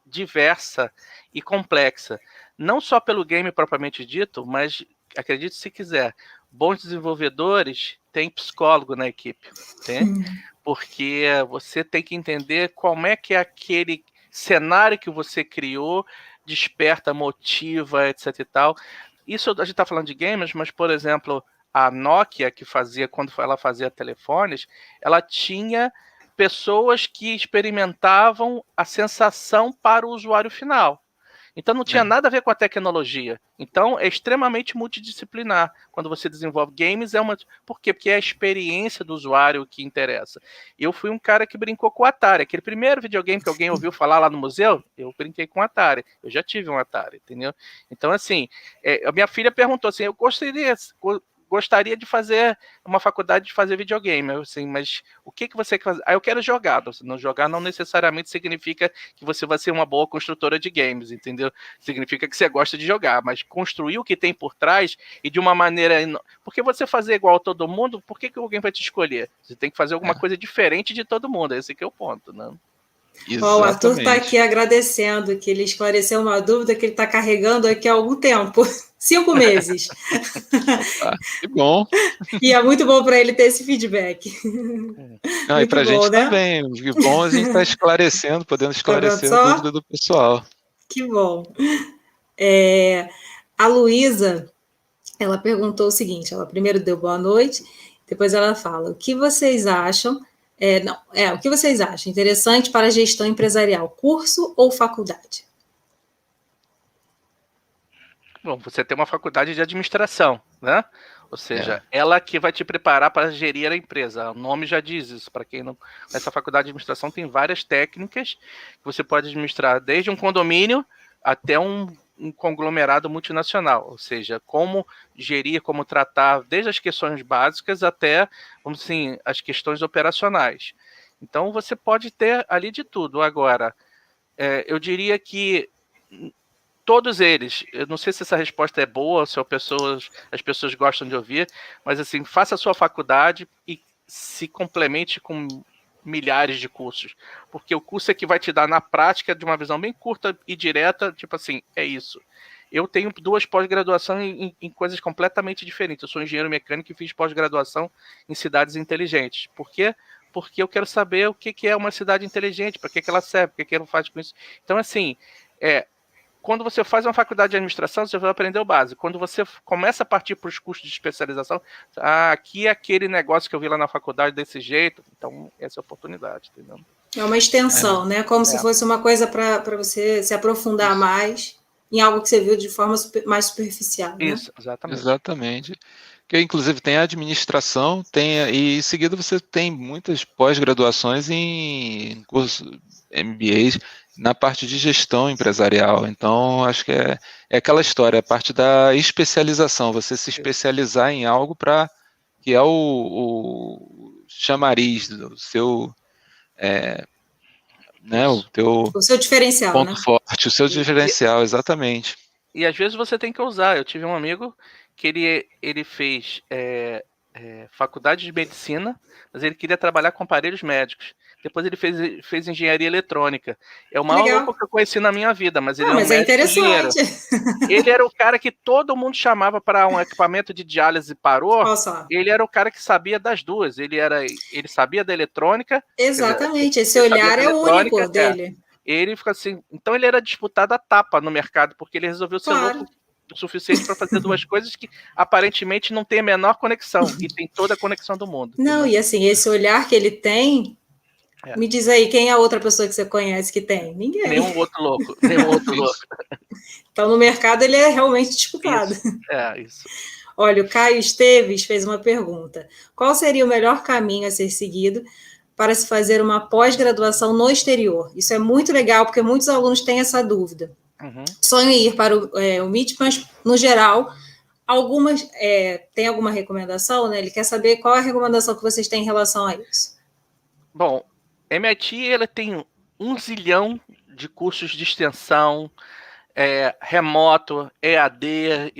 diversa e complexa, não só pelo game propriamente dito, mas, acredite se quiser, bons desenvolvedores têm psicólogo na equipe, porque você tem que entender como é que aquele cenário que você criou desperta, motiva, etc e tal. Isso a gente está falando de games, mas, por exemplo, a Nokia, que fazia, quando ela fazia telefones, ela tinha pessoas que experimentavam a sensação para o usuário final. Então não tinha nada a ver com a tecnologia. Então é extremamente multidisciplinar. Quando você desenvolve games, Por quê? Porque é a experiência do usuário que interessa. Eu fui um cara que brincou com o Atari. Aquele primeiro videogame que alguém ouviu falar lá no museu, eu brinquei com o Atari. Eu já tive um Atari, entendeu? Então, assim, a minha filha perguntou assim, eu gostaria de fazer uma faculdade de fazer videogame, assim, mas o que você quer fazer? Eu quero jogar. Não jogar não necessariamente significa que você vai ser uma boa construtora de games, entendeu? Significa que você gosta de jogar, mas construir o que tem por trás e de uma maneira... Porque você fazer igual a todo mundo, por que alguém vai te escolher? Você tem que fazer alguma coisa diferente de todo mundo, esse que é o ponto, né? O Arthur está aqui agradecendo, que ele esclareceu uma dúvida que ele está carregando aqui há algum tempo, 5 meses. Que bom. E é muito bom para ele ter esse feedback. E para a gente, né? Também. Que bom a gente estar esclarecendo, podendo esclarecer a dúvida do pessoal. Que bom. A Luísa, ela perguntou o seguinte, ela primeiro deu boa noite, depois ela fala, o que vocês acham o que vocês acham interessante para a gestão empresarial, curso ou faculdade? Bom, você tem uma faculdade de administração, né? Ou seja, ela que vai te preparar para gerir a empresa. O nome já diz isso. Para quem não... Essa faculdade de administração tem várias técnicas que você pode administrar, desde um condomínio até um conglomerado multinacional, ou seja, como gerir, como tratar, desde as questões básicas até, vamos assim, as questões operacionais. Então, você pode ter ali de tudo. Agora, eu diria que todos eles, eu não sei se essa resposta é boa, se as pessoas gostam de ouvir, mas assim, faça a sua faculdade e se complemente com milhares de cursos, porque o curso é que vai te dar na prática, de uma visão bem curta e direta, tipo assim, é isso. Eu tenho 2 pós-graduações em coisas completamente diferentes. Eu sou engenheiro mecânico e fiz pós-graduação em cidades inteligentes. Por quê? Porque eu quero saber o que é uma cidade inteligente, para que ela serve, o que ela faz com isso. Então, assim, quando você faz uma faculdade de administração, você vai aprender o básico. Quando você começa a partir para os cursos de especialização, aqui é aquele negócio que eu vi lá na faculdade desse jeito, então essa é a oportunidade, entendeu? É uma extensão, né? Como se fosse uma coisa para você se aprofundar mais em algo que você viu de forma mais superficial, né? Isso, exatamente. Exatamente. Que inclusive tem a administração, e em seguida você tem muitas pós-graduações em cursos MBAs na parte de gestão empresarial. Então, acho que é aquela história, a parte da especialização, você se especializar em algo que é o chamariz do seu, né, o seu diferencial, ponto né? forte, o seu diferencial, exatamente. E às vezes você tem que usar. Eu tive um amigo que ele fez faculdade de medicina, mas ele queria trabalhar com aparelhos médicos. Depois ele fez engenharia eletrônica. É o maior louco que eu conheci na minha vida, mas ele é um médico engenheiro. Ele era o cara que todo mundo chamava para um equipamento de diálise parou. Ele era o cara que sabia das duas. Ele sabia da eletrônica. Exatamente, esse olhar é o único dele. Ele fica assim. Então ele era disputado a tapa no mercado, porque ele resolveu ser louco o suficiente para fazer duas coisas que aparentemente não tem a menor conexão, e tem toda a conexão do mundo. Não, e assim, esse olhar que ele tem, me diz aí, quem é a outra pessoa que você conhece que tem? Ninguém. Nenhum outro louco, nenhum outro louco. Então, no mercado, ele é realmente disputado. Isso. Olha, o Caio Esteves fez uma pergunta. Qual seria o melhor caminho a ser seguido para se fazer uma pós-graduação no exterior? Isso é muito legal, porque muitos alunos têm essa dúvida. Sonham em ir para o MIT, mas, no geral, tem alguma recomendação, né? Ele quer saber qual é a recomendação que vocês têm em relação a isso. Bom, MIT ela tem 1 zilhão de cursos de extensão, remoto, EAD.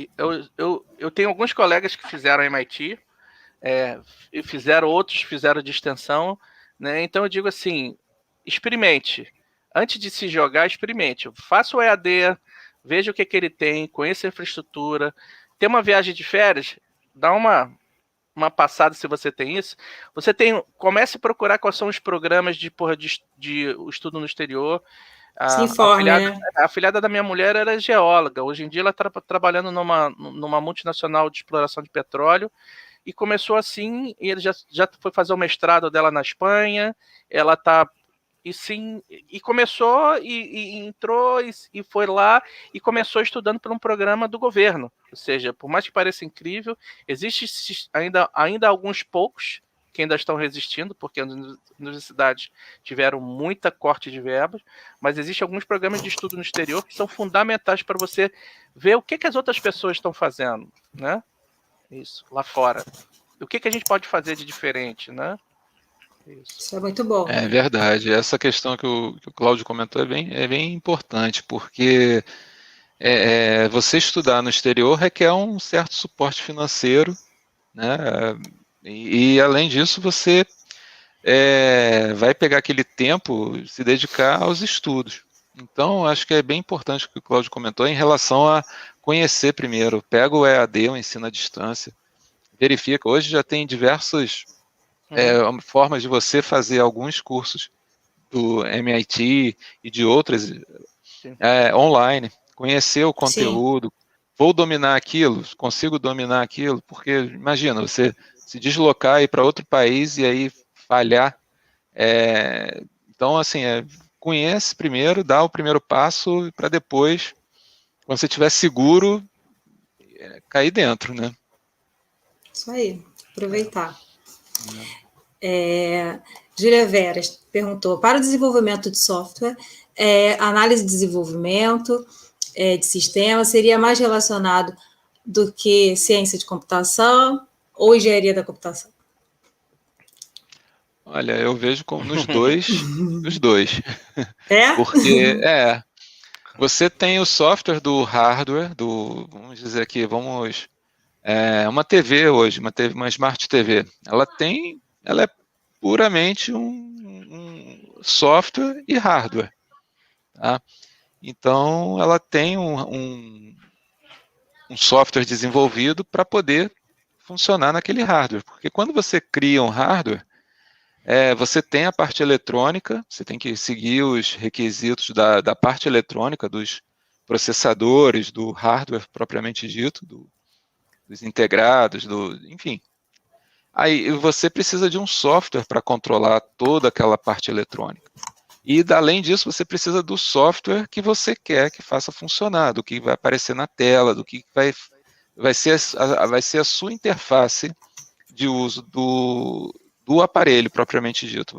Eu tenho alguns colegas que fizeram MIT, outros fizeram de extensão, né? Então eu digo assim, experimente. Antes de se jogar, experimente. Faça o EAD, veja o que ele tem, conheça a infraestrutura. Tem uma viagem de férias, dá uma passada se você tem isso. Comece a procurar quais são os programas de estudo no exterior. Se informe, né? A afilhada da minha mulher era geóloga. Hoje em dia ela está trabalhando numa multinacional de exploração de petróleo. E começou assim, e ele já foi fazer o mestrado dela na Espanha. Ela está... E começou, e entrou, e foi lá, e começou estudando por um programa do governo. Ou seja, por mais que pareça incrível, existe ainda alguns poucos que ainda estão resistindo, porque as universidades tiveram muita corte de verbas, mas existem alguns programas de estudo no exterior que são fundamentais para você ver o que as outras pessoas estão fazendo, né? Isso, lá fora. O que a gente pode fazer de diferente, né? Isso é muito bom. É verdade. Essa questão que o Cláudio comentou é bem importante, porque você estudar no exterior requer um certo suporte financeiro, né? E além disso, você vai pegar aquele tempo e se dedicar aos estudos. Então, acho que é bem importante o que o Cláudio comentou em relação a conhecer primeiro. Pega o EAD, o ensino à distância, verifica. Hoje já tem diversas formas de você fazer alguns cursos do MIT e de outras online, conhecer o conteúdo. Sim. Vou dominar aquilo? Consigo dominar aquilo? Porque, imagina, você se deslocar e ir para outro país e aí falhar. Então, assim, conhece primeiro, dá o primeiro passo para depois, quando você estiver seguro, cair dentro, né? Isso aí, aproveitar. Júlia Veras perguntou, para o desenvolvimento de software, análise de desenvolvimento de sistema seria mais relacionado do que ciência de computação ou engenharia da computação? Olha, eu vejo nos dois, os dois. Porque você tem o software do hardware, vamos dizer aqui, uma TV hoje, uma Smart TV, ela é puramente um software e hardware, tá? Então, ela tem um software desenvolvido para poder funcionar naquele hardware, porque quando você cria um hardware, você tem a parte eletrônica, você tem que seguir os requisitos da parte eletrônica, dos processadores, do hardware propriamente dito, dos integrados, enfim. Aí você precisa de um software para controlar toda aquela parte eletrônica. E, além disso, você precisa do software que você quer que faça funcionar, do que vai aparecer na tela, do que vai ser a sua interface de uso do aparelho propriamente dito.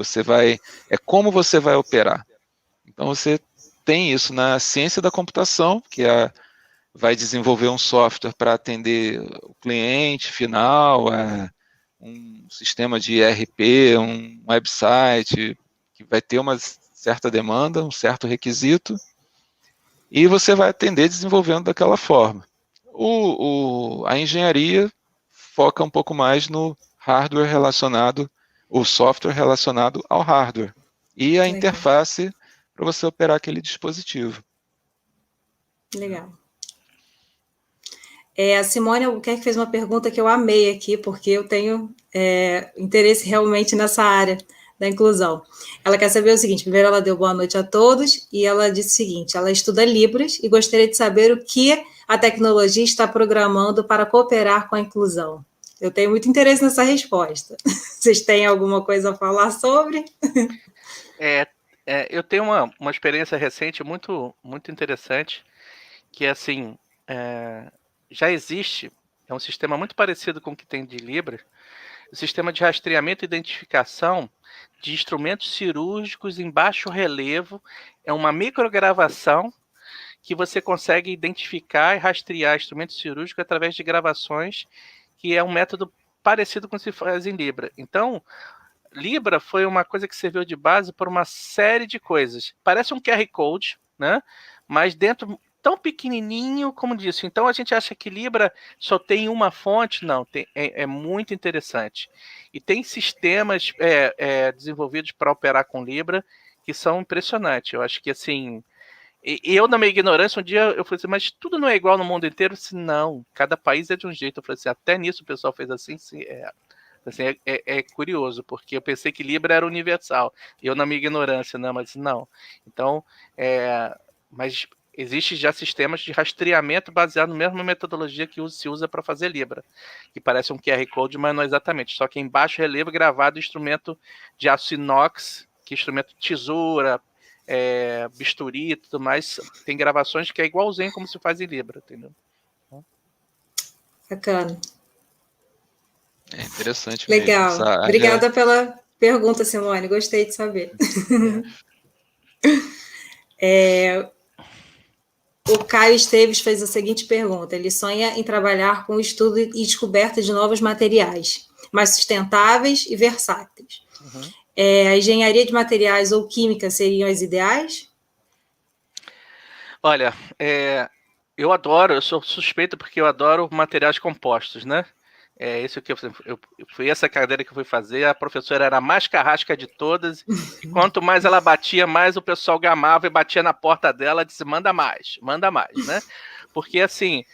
É como você vai operar. Então, você tem isso na ciência da computação, que vai desenvolver um software para atender o cliente final, um sistema de ERP, um website, que vai ter uma certa demanda, um certo requisito, e você vai atender desenvolvendo daquela forma. A engenharia foca um pouco mais no hardware relacionado, o software relacionado ao hardware, e a interface para você operar aquele dispositivo. Legal. A Simone Albuquerque fez uma pergunta que eu amei aqui, porque eu tenho interesse realmente nessa área da inclusão. Ela quer saber o seguinte: primeiro ela deu boa noite a todos, e ela disse o seguinte: ela estuda Libras e gostaria de saber o que a tecnologia está programando para cooperar com a inclusão. Eu tenho muito interesse nessa resposta. Vocês têm alguma coisa a falar sobre? Eu tenho uma experiência recente muito, muito interessante, que assim, já existe, é um sistema muito parecido com o que tem de Libra, o sistema de rastreamento e identificação de instrumentos cirúrgicos em baixo relevo. É uma microgravação que você consegue identificar e rastrear instrumentos cirúrgicos através de gravações, que é um método parecido com o que se faz em Libra. Então, Libra foi uma coisa que serviu de base para uma série de coisas. Parece um QR Code, né? Mas dentro tão pequenininho como disse. Então a gente acha que Libra só tem uma fonte. Não, é muito interessante. E tem sistemas desenvolvidos para operar com Libra que são impressionantes. Eu acho que assim... eu, na minha ignorância, um dia eu falei assim, mas tudo não é igual no mundo inteiro? Assim, não, cada país é de um jeito. Eu falei assim, até nisso o pessoal fez assim, sim, assim, é curioso, porque eu pensei que Libra era universal. Eu, na minha ignorância, não, mas não. Então, mas existem já sistemas de rastreamento baseado na mesma metodologia que se usa para fazer Libra, que parece um QR Code, mas não exatamente. Só que em baixo relevo gravado instrumento de aço inox, que é instrumento tesoura, bisturi e tudo mais. Tem gravações que é igualzinho como se faz em Libra, entendeu? Bacana. É interessante. Legal. Mesmo. Obrigada pela pergunta, Simone. Gostei de saber. O Caio Esteves fez a seguinte pergunta: ele sonha em trabalhar com estudo e descoberta de novos materiais, mais sustentáveis e versáteis. Uhum. A engenharia de materiais ou química seriam as ideais? Olha, eu sou suspeito porque eu adoro materiais compostos, né? Isso que eu fui essa cadeira que eu fui fazer, a professora era a mais carrasca de todas, e quanto mais ela batia, mais o pessoal gamava e batia na porta dela, disse, manda mais, né? Porque, assim,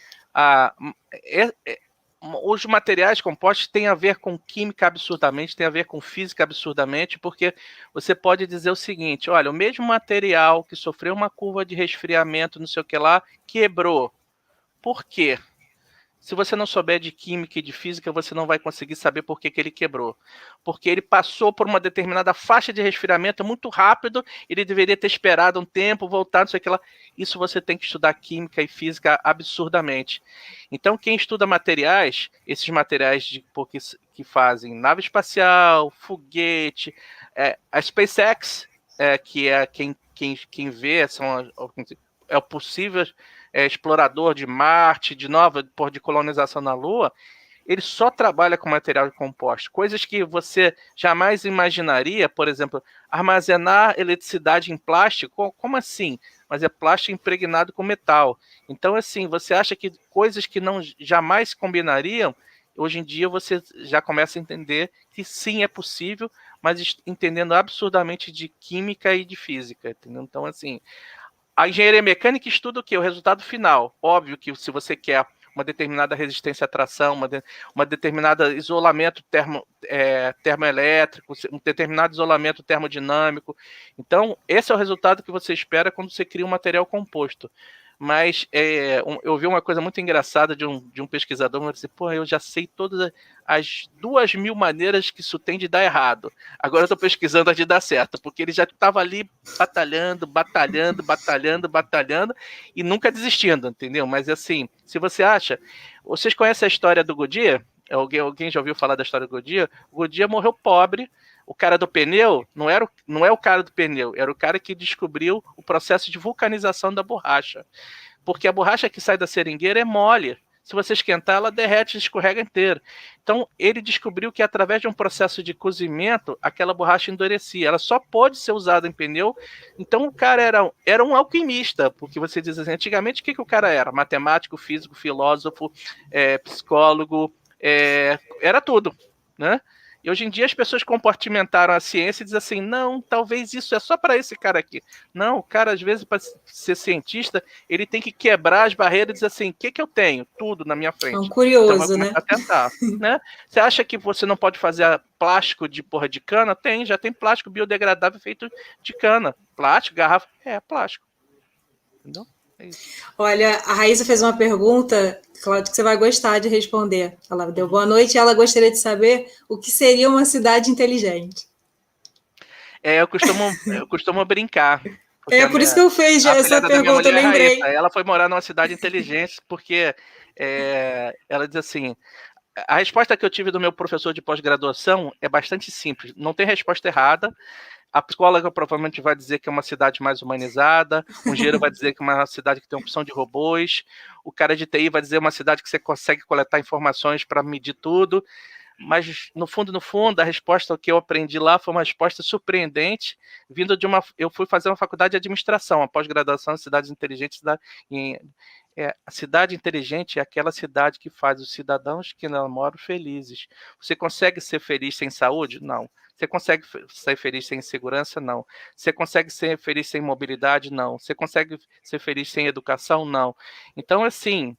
os materiais compostos têm a ver com química absurdamente, têm a ver com física absurdamente, porque você pode dizer o seguinte, olha, o mesmo material que sofreu uma curva de resfriamento, não sei o que lá, quebrou. Por quê? Se você não souber de química e de física, você não vai conseguir saber por que ele quebrou. Porque ele passou por uma determinada faixa de resfriamento muito rápido, ele deveria ter esperado um tempo, voltar, não sei o que lá. Isso você tem que estudar química e física absurdamente. Então, quem estuda materiais, esses materiais que fazem nave espacial, foguete, a SpaceX, que é quem vê, é o possível explorador de Marte, de colonização na Lua, ele só trabalha com material composto. Coisas que você jamais imaginaria, por exemplo, armazenar eletricidade em plástico, como assim? Mas é plástico impregnado com metal. Então, assim, você acha que coisas que não jamais combinariam, hoje em dia você já começa a entender que sim, é possível, mas entendendo absurdamente de química e de física, entendeu? Então, assim, a engenharia mecânica estuda o quê? O resultado final. Óbvio que se você quer uma determinada resistência à tração, uma determinada isolamento termoelétrico, um determinado isolamento termodinâmico. Então, esse é o resultado que você espera quando você cria um material composto. Mas eu vi uma coisa muito engraçada de um pesquisador, que disse, eu já sei todas as 2.000 maneiras que isso tem de dar errado. Agora eu estou pesquisando as de dar certo, porque ele já estava ali batalhando e nunca desistindo, entendeu? Mas assim, se você acha... Vocês conhecem a história do Goodyear? Alguém já ouviu falar da história do Goodyear? O Goodyear morreu pobre, O cara do pneu não é o cara do pneu, era o cara que descobriu o processo de vulcanização da borracha. Porque a borracha que sai da seringueira é mole. Se você esquentar, ela derrete e escorrega inteira. Então, ele descobriu que através de um processo de cozimento, aquela borracha endurecia. Ela só pode ser usada em pneu. Então, o cara era um alquimista, porque você diz assim, antigamente, o que o cara era? Matemático, físico, filósofo, psicólogo, era tudo, né? E hoje em dia as pessoas compartimentaram a ciência e dizem assim, não, talvez isso é só para esse cara aqui. Não, o cara, às vezes, para ser cientista, ele tem que quebrar as barreiras e dizer assim, o que eu tenho? Tudo na minha frente. É um curioso, então, vou começar a tentar, né? Você acha que você não pode fazer plástico de porra de cana? Já tem plástico biodegradável feito de cana. Plástico, garrafa, plástico. Entendeu? É isso. Olha, a Raíssa fez uma pergunta, Cláudio, que você vai gostar de responder. Ela deu boa noite e ela gostaria de saber o que seria uma cidade inteligente. Eu costumo brincar. Por isso que eu fiz essa pergunta, eu lembrei. Raíssa, ela foi morar numa cidade inteligente porque ela diz assim, a resposta que eu tive do meu professor de pós-graduação é bastante simples, não tem resposta errada. A psicóloga provavelmente vai dizer que é uma cidade mais humanizada, o engenheiro vai dizer que é uma cidade que tem opção de robôs, o cara de TI vai dizer uma cidade que você consegue coletar informações para medir tudo, mas no fundo, a resposta que eu aprendi lá foi uma resposta surpreendente, vindo de eu fui fazer uma faculdade de administração, a pós-graduação em cidades inteligentes. A cidade inteligente é aquela cidade que faz os cidadãos que não moram felizes. Você consegue ser feliz sem saúde? Não. Você consegue ser feliz sem segurança? Não. Você consegue ser feliz sem mobilidade? Não. Você consegue ser feliz sem educação? Não. Então, assim,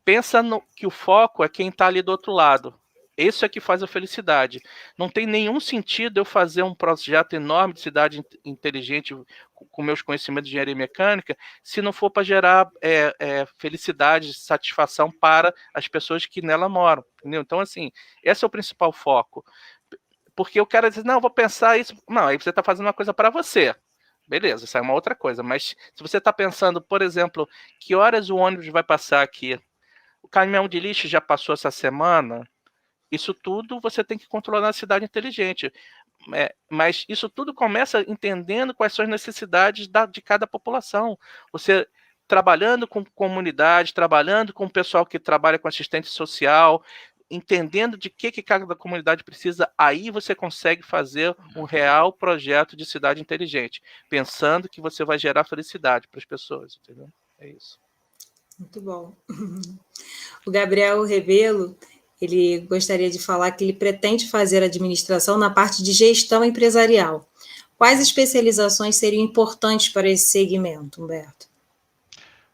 pensa que o foco é quem está ali do outro lado. Isso é que faz a felicidade. Não tem nenhum sentido eu fazer um projeto enorme de cidade inteligente com meus conhecimentos de engenharia mecânica se não for para gerar felicidade, satisfação para as pessoas que nela moram. Entendeu? Então, assim, esse é o principal foco. Porque o cara diz, não, vou pensar isso. Não, aí você está fazendo uma coisa para você. Beleza, isso é uma outra coisa. Mas se você está pensando, por exemplo, que horas o ônibus vai passar aqui? O caminhão de lixo já passou essa semana? Isso tudo você tem que controlar na cidade inteligente. Mas isso tudo começa entendendo quais são as necessidades de cada população. Você trabalhando com comunidade, trabalhando com o pessoal que trabalha com assistente social, entendendo de que cada comunidade precisa, aí você consegue fazer um real projeto de cidade inteligente, pensando que você vai gerar felicidade para as pessoas, entendeu? É isso. Muito bom. O Gabriel Rebelo, ele gostaria de falar que ele pretende fazer administração na parte de gestão empresarial. Quais especializações seriam importantes para esse segmento, Humberto?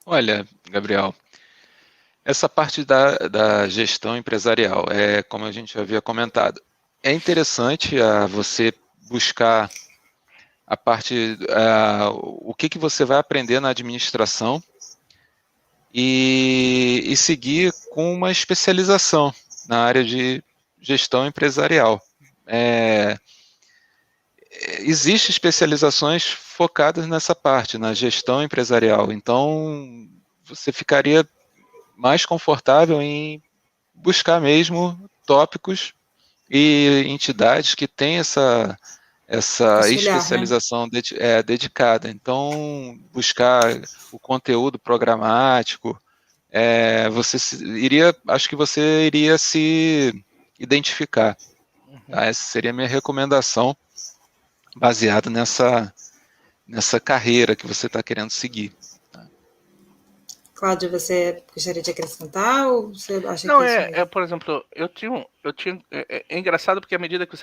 Olha, Gabriel, essa parte da gestão empresarial, como a gente havia comentado, é interessante você buscar a parte, o que você vai aprender na administração e seguir com uma especialização na área de gestão empresarial. Existem especializações focadas nessa parte, na gestão empresarial, então você ficaria mais confortável em buscar mesmo tópicos e entidades que têm essa especialização, né? Dedicada. Então, buscar o conteúdo programático, acho que você iria se identificar. Tá? Essa seria a minha recomendação, baseada nessa carreira que você está querendo seguir. Cláudio, você gostaria de acrescentar ou você acha não, que por exemplo, eu tinha é engraçado porque à medida que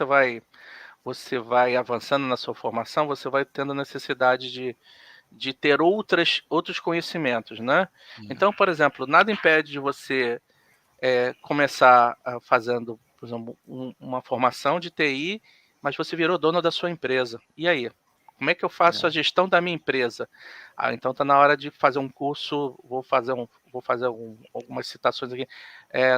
você vai avançando na sua formação, você vai tendo necessidade de ter outros conhecimentos, né? Então, por exemplo, nada impede de você começar fazendo, por exemplo, uma formação de TI, mas você virou dono da sua empresa. E aí? Como é que eu faço a gestão da minha empresa? Então está na hora de fazer um curso, vou fazer algumas citações aqui,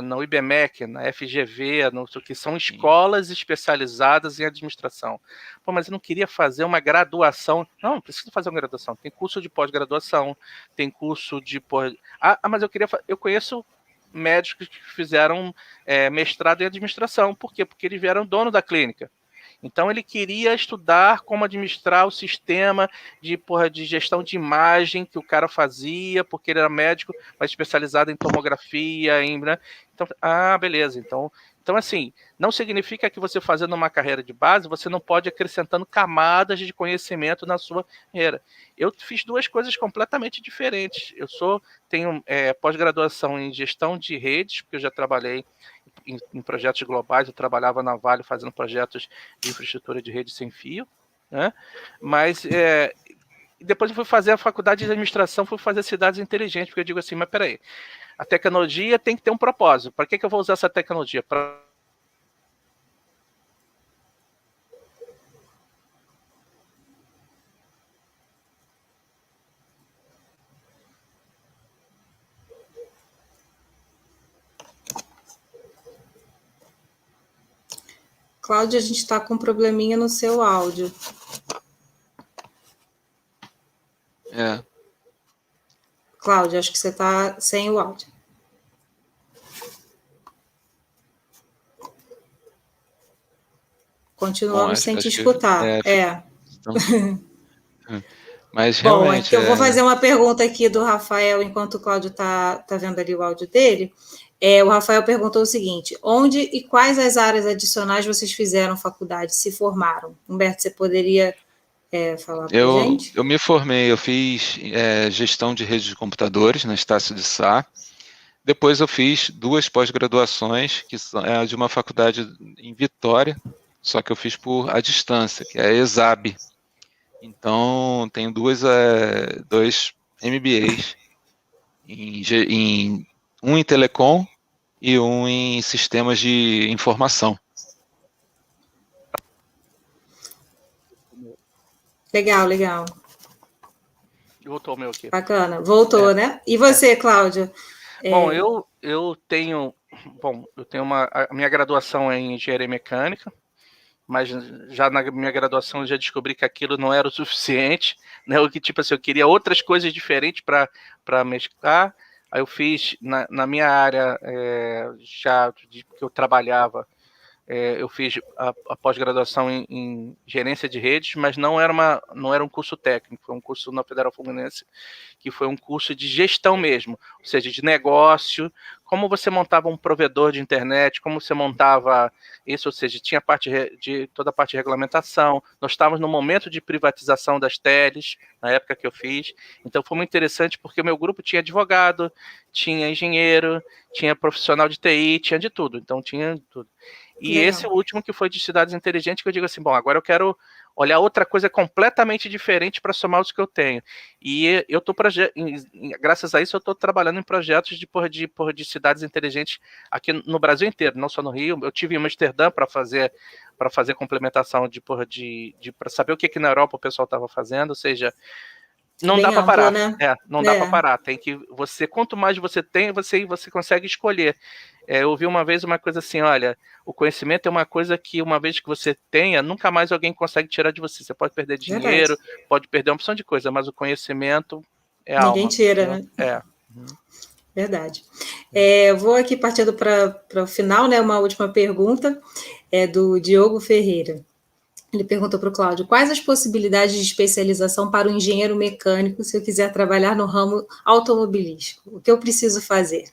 no IBMEC, na FGV, que são escolas especializadas em administração. Pô, mas eu não queria fazer uma graduação. Não precisa fazer uma graduação. Tem curso de pós-graduação, tem curso de... mas eu conheço médicos que fizeram mestrado em administração. Por quê? Porque eles vieram dono da clínica. Então ele queria estudar como administrar o sistema de gestão de imagem que o cara fazia, porque ele era médico, mas especializado em tomografia, né? Então, beleza. Então, assim, não significa que você fazendo uma carreira de base, você não pode ir acrescentando camadas de conhecimento na sua carreira. Eu fiz duas coisas completamente diferentes. Tenho pós-graduação em gestão de redes, porque eu já trabalhei em projetos globais, eu trabalhava na Vale fazendo projetos de infraestrutura de rede sem fio, né? Mas depois eu fui fazer a faculdade de administração, fui fazer cidades inteligentes, porque eu digo assim, mas peraí, a tecnologia tem que ter um propósito. Para que eu vou usar essa tecnologia? Cláudia, a gente está com um probleminha no seu áudio. Cláudia, acho que você está sem o áudio. Continuamos sem te escutar. Então, mas Bom, realmente. eu vou fazer uma pergunta aqui do Rafael, enquanto o Cláudio está vendo ali o áudio dele. O Rafael perguntou o seguinte: onde e quais as áreas adicionais vocês fizeram faculdade, se formaram? Humberto, você poderia falar para a gente? Eu me formei, eu fiz gestão de rede de computadores na Estácio de Sá. Depois eu fiz 2 pós-graduações, que são de uma faculdade em Vitória, só que eu fiz à distância, que é a ESAB. Então, tenho 2 MBAs, um em telecom e um em sistemas de informação. Legal. Voltou o meu aqui. Bacana, voltou, né? E você, Cláudio? Bom, eu tenho a minha graduação é em engenharia mecânica, mas já na minha graduação eu já descobri que aquilo não era o suficiente, né? O que tipo assim, eu queria outras coisas diferentes para mesclar. Aí eu fiz na minha área que eu trabalhava, eu fiz a pós-graduação em gerência de redes, mas não era um curso técnico, foi um curso na Federal Fluminense, que foi um curso de gestão mesmo, ou seja, de negócio, como você montava um provedor de internet, como você montava isso, ou seja, tinha toda a parte de regulamentação. Nós estávamos no momento de privatização das teles, na época que eu fiz, então foi muito interessante porque o meu grupo tinha advogado, tinha engenheiro, tinha profissional de TI, tinha de tudo, então tinha tudo. E legal. Esse último que foi de cidades inteligentes, que eu digo assim, bom, agora eu quero olhar outra coisa completamente diferente para somar os que eu tenho. E eu estou, graças a isso, eu estou trabalhando em projetos de cidades inteligentes aqui no Brasil inteiro, não só no Rio. Eu tive em Amsterdã para fazer complementação para saber o que na Europa o pessoal estava fazendo, ou seja, não bem dá para parar, né? Não dá para parar. Tem que quanto mais você tem, você consegue escolher. Eu ouvi uma vez uma coisa assim, olha, o conhecimento é uma coisa que uma vez que você tenha, nunca mais alguém consegue tirar de você. Você pode perder dinheiro, pode perder uma opção de coisa, mas o conhecimento é alma. Ninguém tira, né? Verdade. Eu vou aqui partindo para o final, né? Uma última pergunta do Diogo Ferreira. Ele perguntou para o Cláudio: quais as possibilidades de especialização para o engenheiro mecânico se eu quiser trabalhar no ramo automobilístico? O que eu preciso fazer?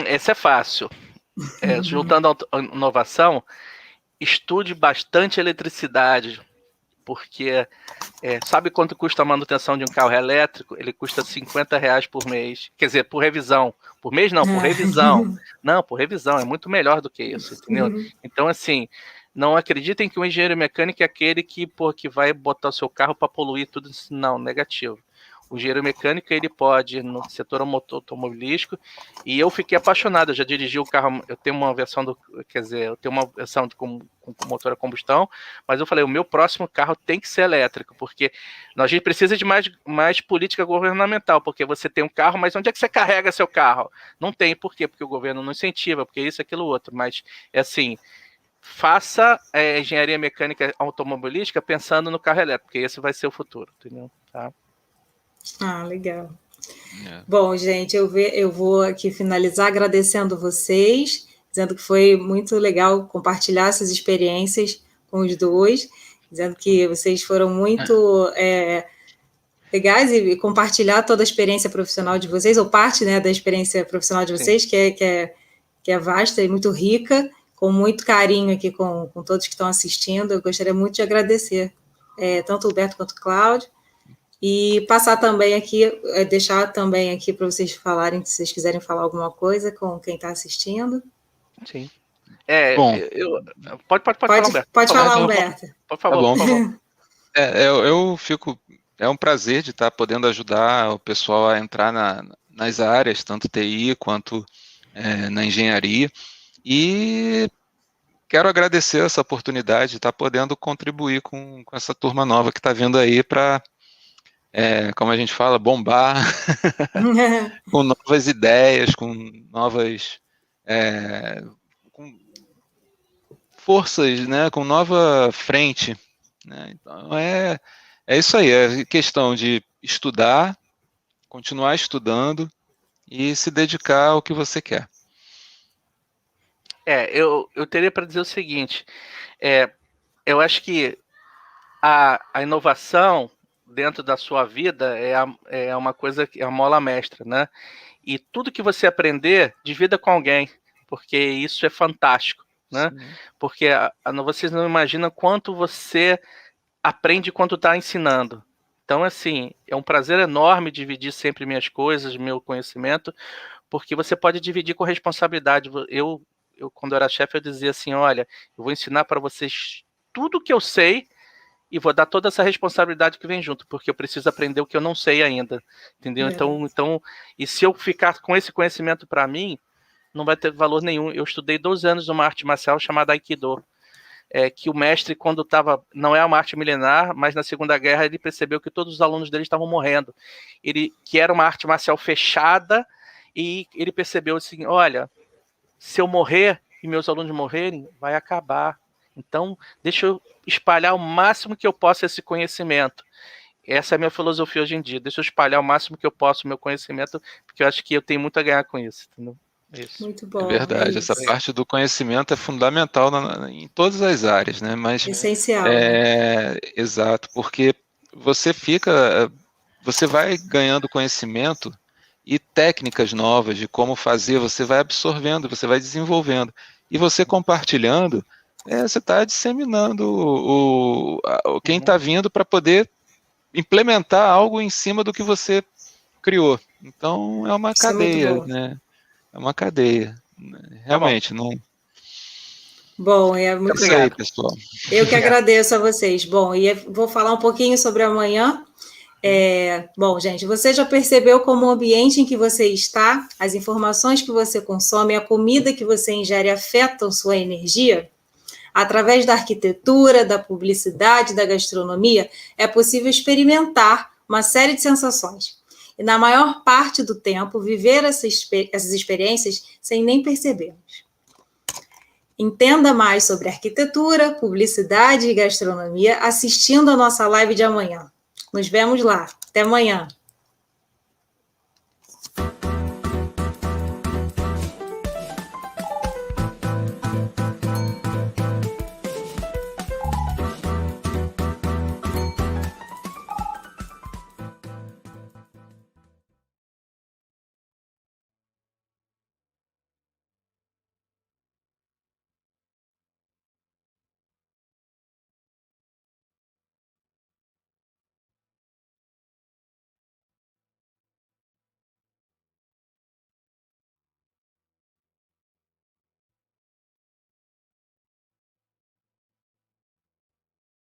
Esse é fácil. Juntando a inovação, estude bastante eletricidade, porque sabe quanto custa a manutenção de um carro elétrico? Ele custa R$50 por mês. Quer dizer, por revisão. Por mês não, por revisão. Não, por revisão. É muito melhor do que isso, entendeu? Então, assim, não acreditem que o engenheiro mecânico é aquele que vai botar o seu carro para poluir tudo. Não, negativo. O engenheiro mecânico, ele pode, no setor automobilístico, e eu fiquei apaixonado, eu já dirigi o carro, eu tenho uma versão com motor a combustão, mas eu falei, o meu próximo carro tem que ser elétrico, porque a gente precisa de mais política governamental, porque você tem um carro, mas onde é que você carrega seu carro? Não tem, por quê? Porque o governo não incentiva, porque isso, aquilo, outro, mas é assim, faça engenharia mecânica automobilística pensando no carro elétrico, porque esse vai ser o futuro, entendeu? Tá? Legal. Bom, gente, eu vou aqui finalizar agradecendo vocês dizendo que foi muito legal compartilhar essas experiências com os dois, dizendo que vocês foram muito legais e compartilhar toda a experiência profissional de vocês, ou parte, né, da experiência profissional de vocês, que é vasta e muito rica, com muito carinho aqui com todos que estão assistindo. Eu gostaria muito de agradecer tanto o Humberto quanto o Cláudio, e passar também aqui, deixar também aqui para vocês falarem, se vocês quiserem falar alguma coisa com quem está assistindo. Sim. Bom, pode falar, Humberto. Pode falar, Humberto. Por favor, tá bom. por favor. Eu fico... É um prazer de estar podendo ajudar o pessoal a entrar nas áreas, tanto TI quanto na engenharia, e quero agradecer essa oportunidade de estar podendo contribuir com essa turma nova que está vindo aí para, como a gente fala, bombar com novas ideias, com novas com forças, né, com nova frente, né? Então é isso aí, é questão de estudar, continuar estudando e se dedicar ao que você quer. Eu teria para dizer o seguinte, eu acho que a inovação dentro da sua vida é uma coisa, é a mola mestra, né? E tudo que você aprender, divida com alguém, porque isso é fantástico, né? Sim. Porque vocês não imaginam quanto você aprende quando está ensinando. Então, assim, é um prazer enorme dividir sempre minhas coisas, meu conhecimento, porque você pode dividir com responsabilidade. Eu quando era chefe, eu dizia assim, olha, eu vou ensinar para vocês tudo que eu sei e vou dar toda essa responsabilidade que vem junto, porque eu preciso aprender o que eu não sei ainda, entendeu? Então, e se eu ficar com esse conhecimento para mim, não vai ter valor nenhum. Eu estudei 12 anos numa arte marcial chamada Aikido, que o mestre, quando estava, não é uma arte milenar, mas na Segunda Guerra ele percebeu que todos os alunos dele estavam morrendo, que era uma arte marcial fechada, e ele percebeu assim, olha, se eu morrer e meus alunos morrerem, vai acabar. Então, deixa eu espalhar o máximo que eu posso esse conhecimento. Essa é a minha filosofia hoje em dia. Deixa eu espalhar o máximo que eu posso o meu conhecimento, porque eu acho que eu tenho muito a ganhar com isso. Entendeu? Isso. Muito bom. É verdade, essa parte do conhecimento é fundamental em todas as áreas, né? Mas, essencial. Exato, porque você vai ganhando conhecimento e técnicas novas de como fazer, você vai absorvendo, você vai desenvolvendo. E você compartilhando, você está disseminando quem está vindo para poder implementar algo em cima do que você criou. Então, é uma cadeia, né? É uma cadeia. Realmente, não... Bom, é muito obrigado. Aí, pessoal. Eu que agradeço a vocês. Bom, e vou falar um pouquinho sobre amanhã. Bom, gente, você já percebeu como o ambiente em que você está, as informações que você consome, a comida que você ingere afetam sua energia? Através da arquitetura, da publicidade, da gastronomia, é possível experimentar uma série de sensações. E, na maior parte do tempo, viver essas experiências sem nem percebermos. Entenda mais sobre arquitetura, publicidade e gastronomia assistindo a nossa live de amanhã. Nos vemos lá. Até amanhã.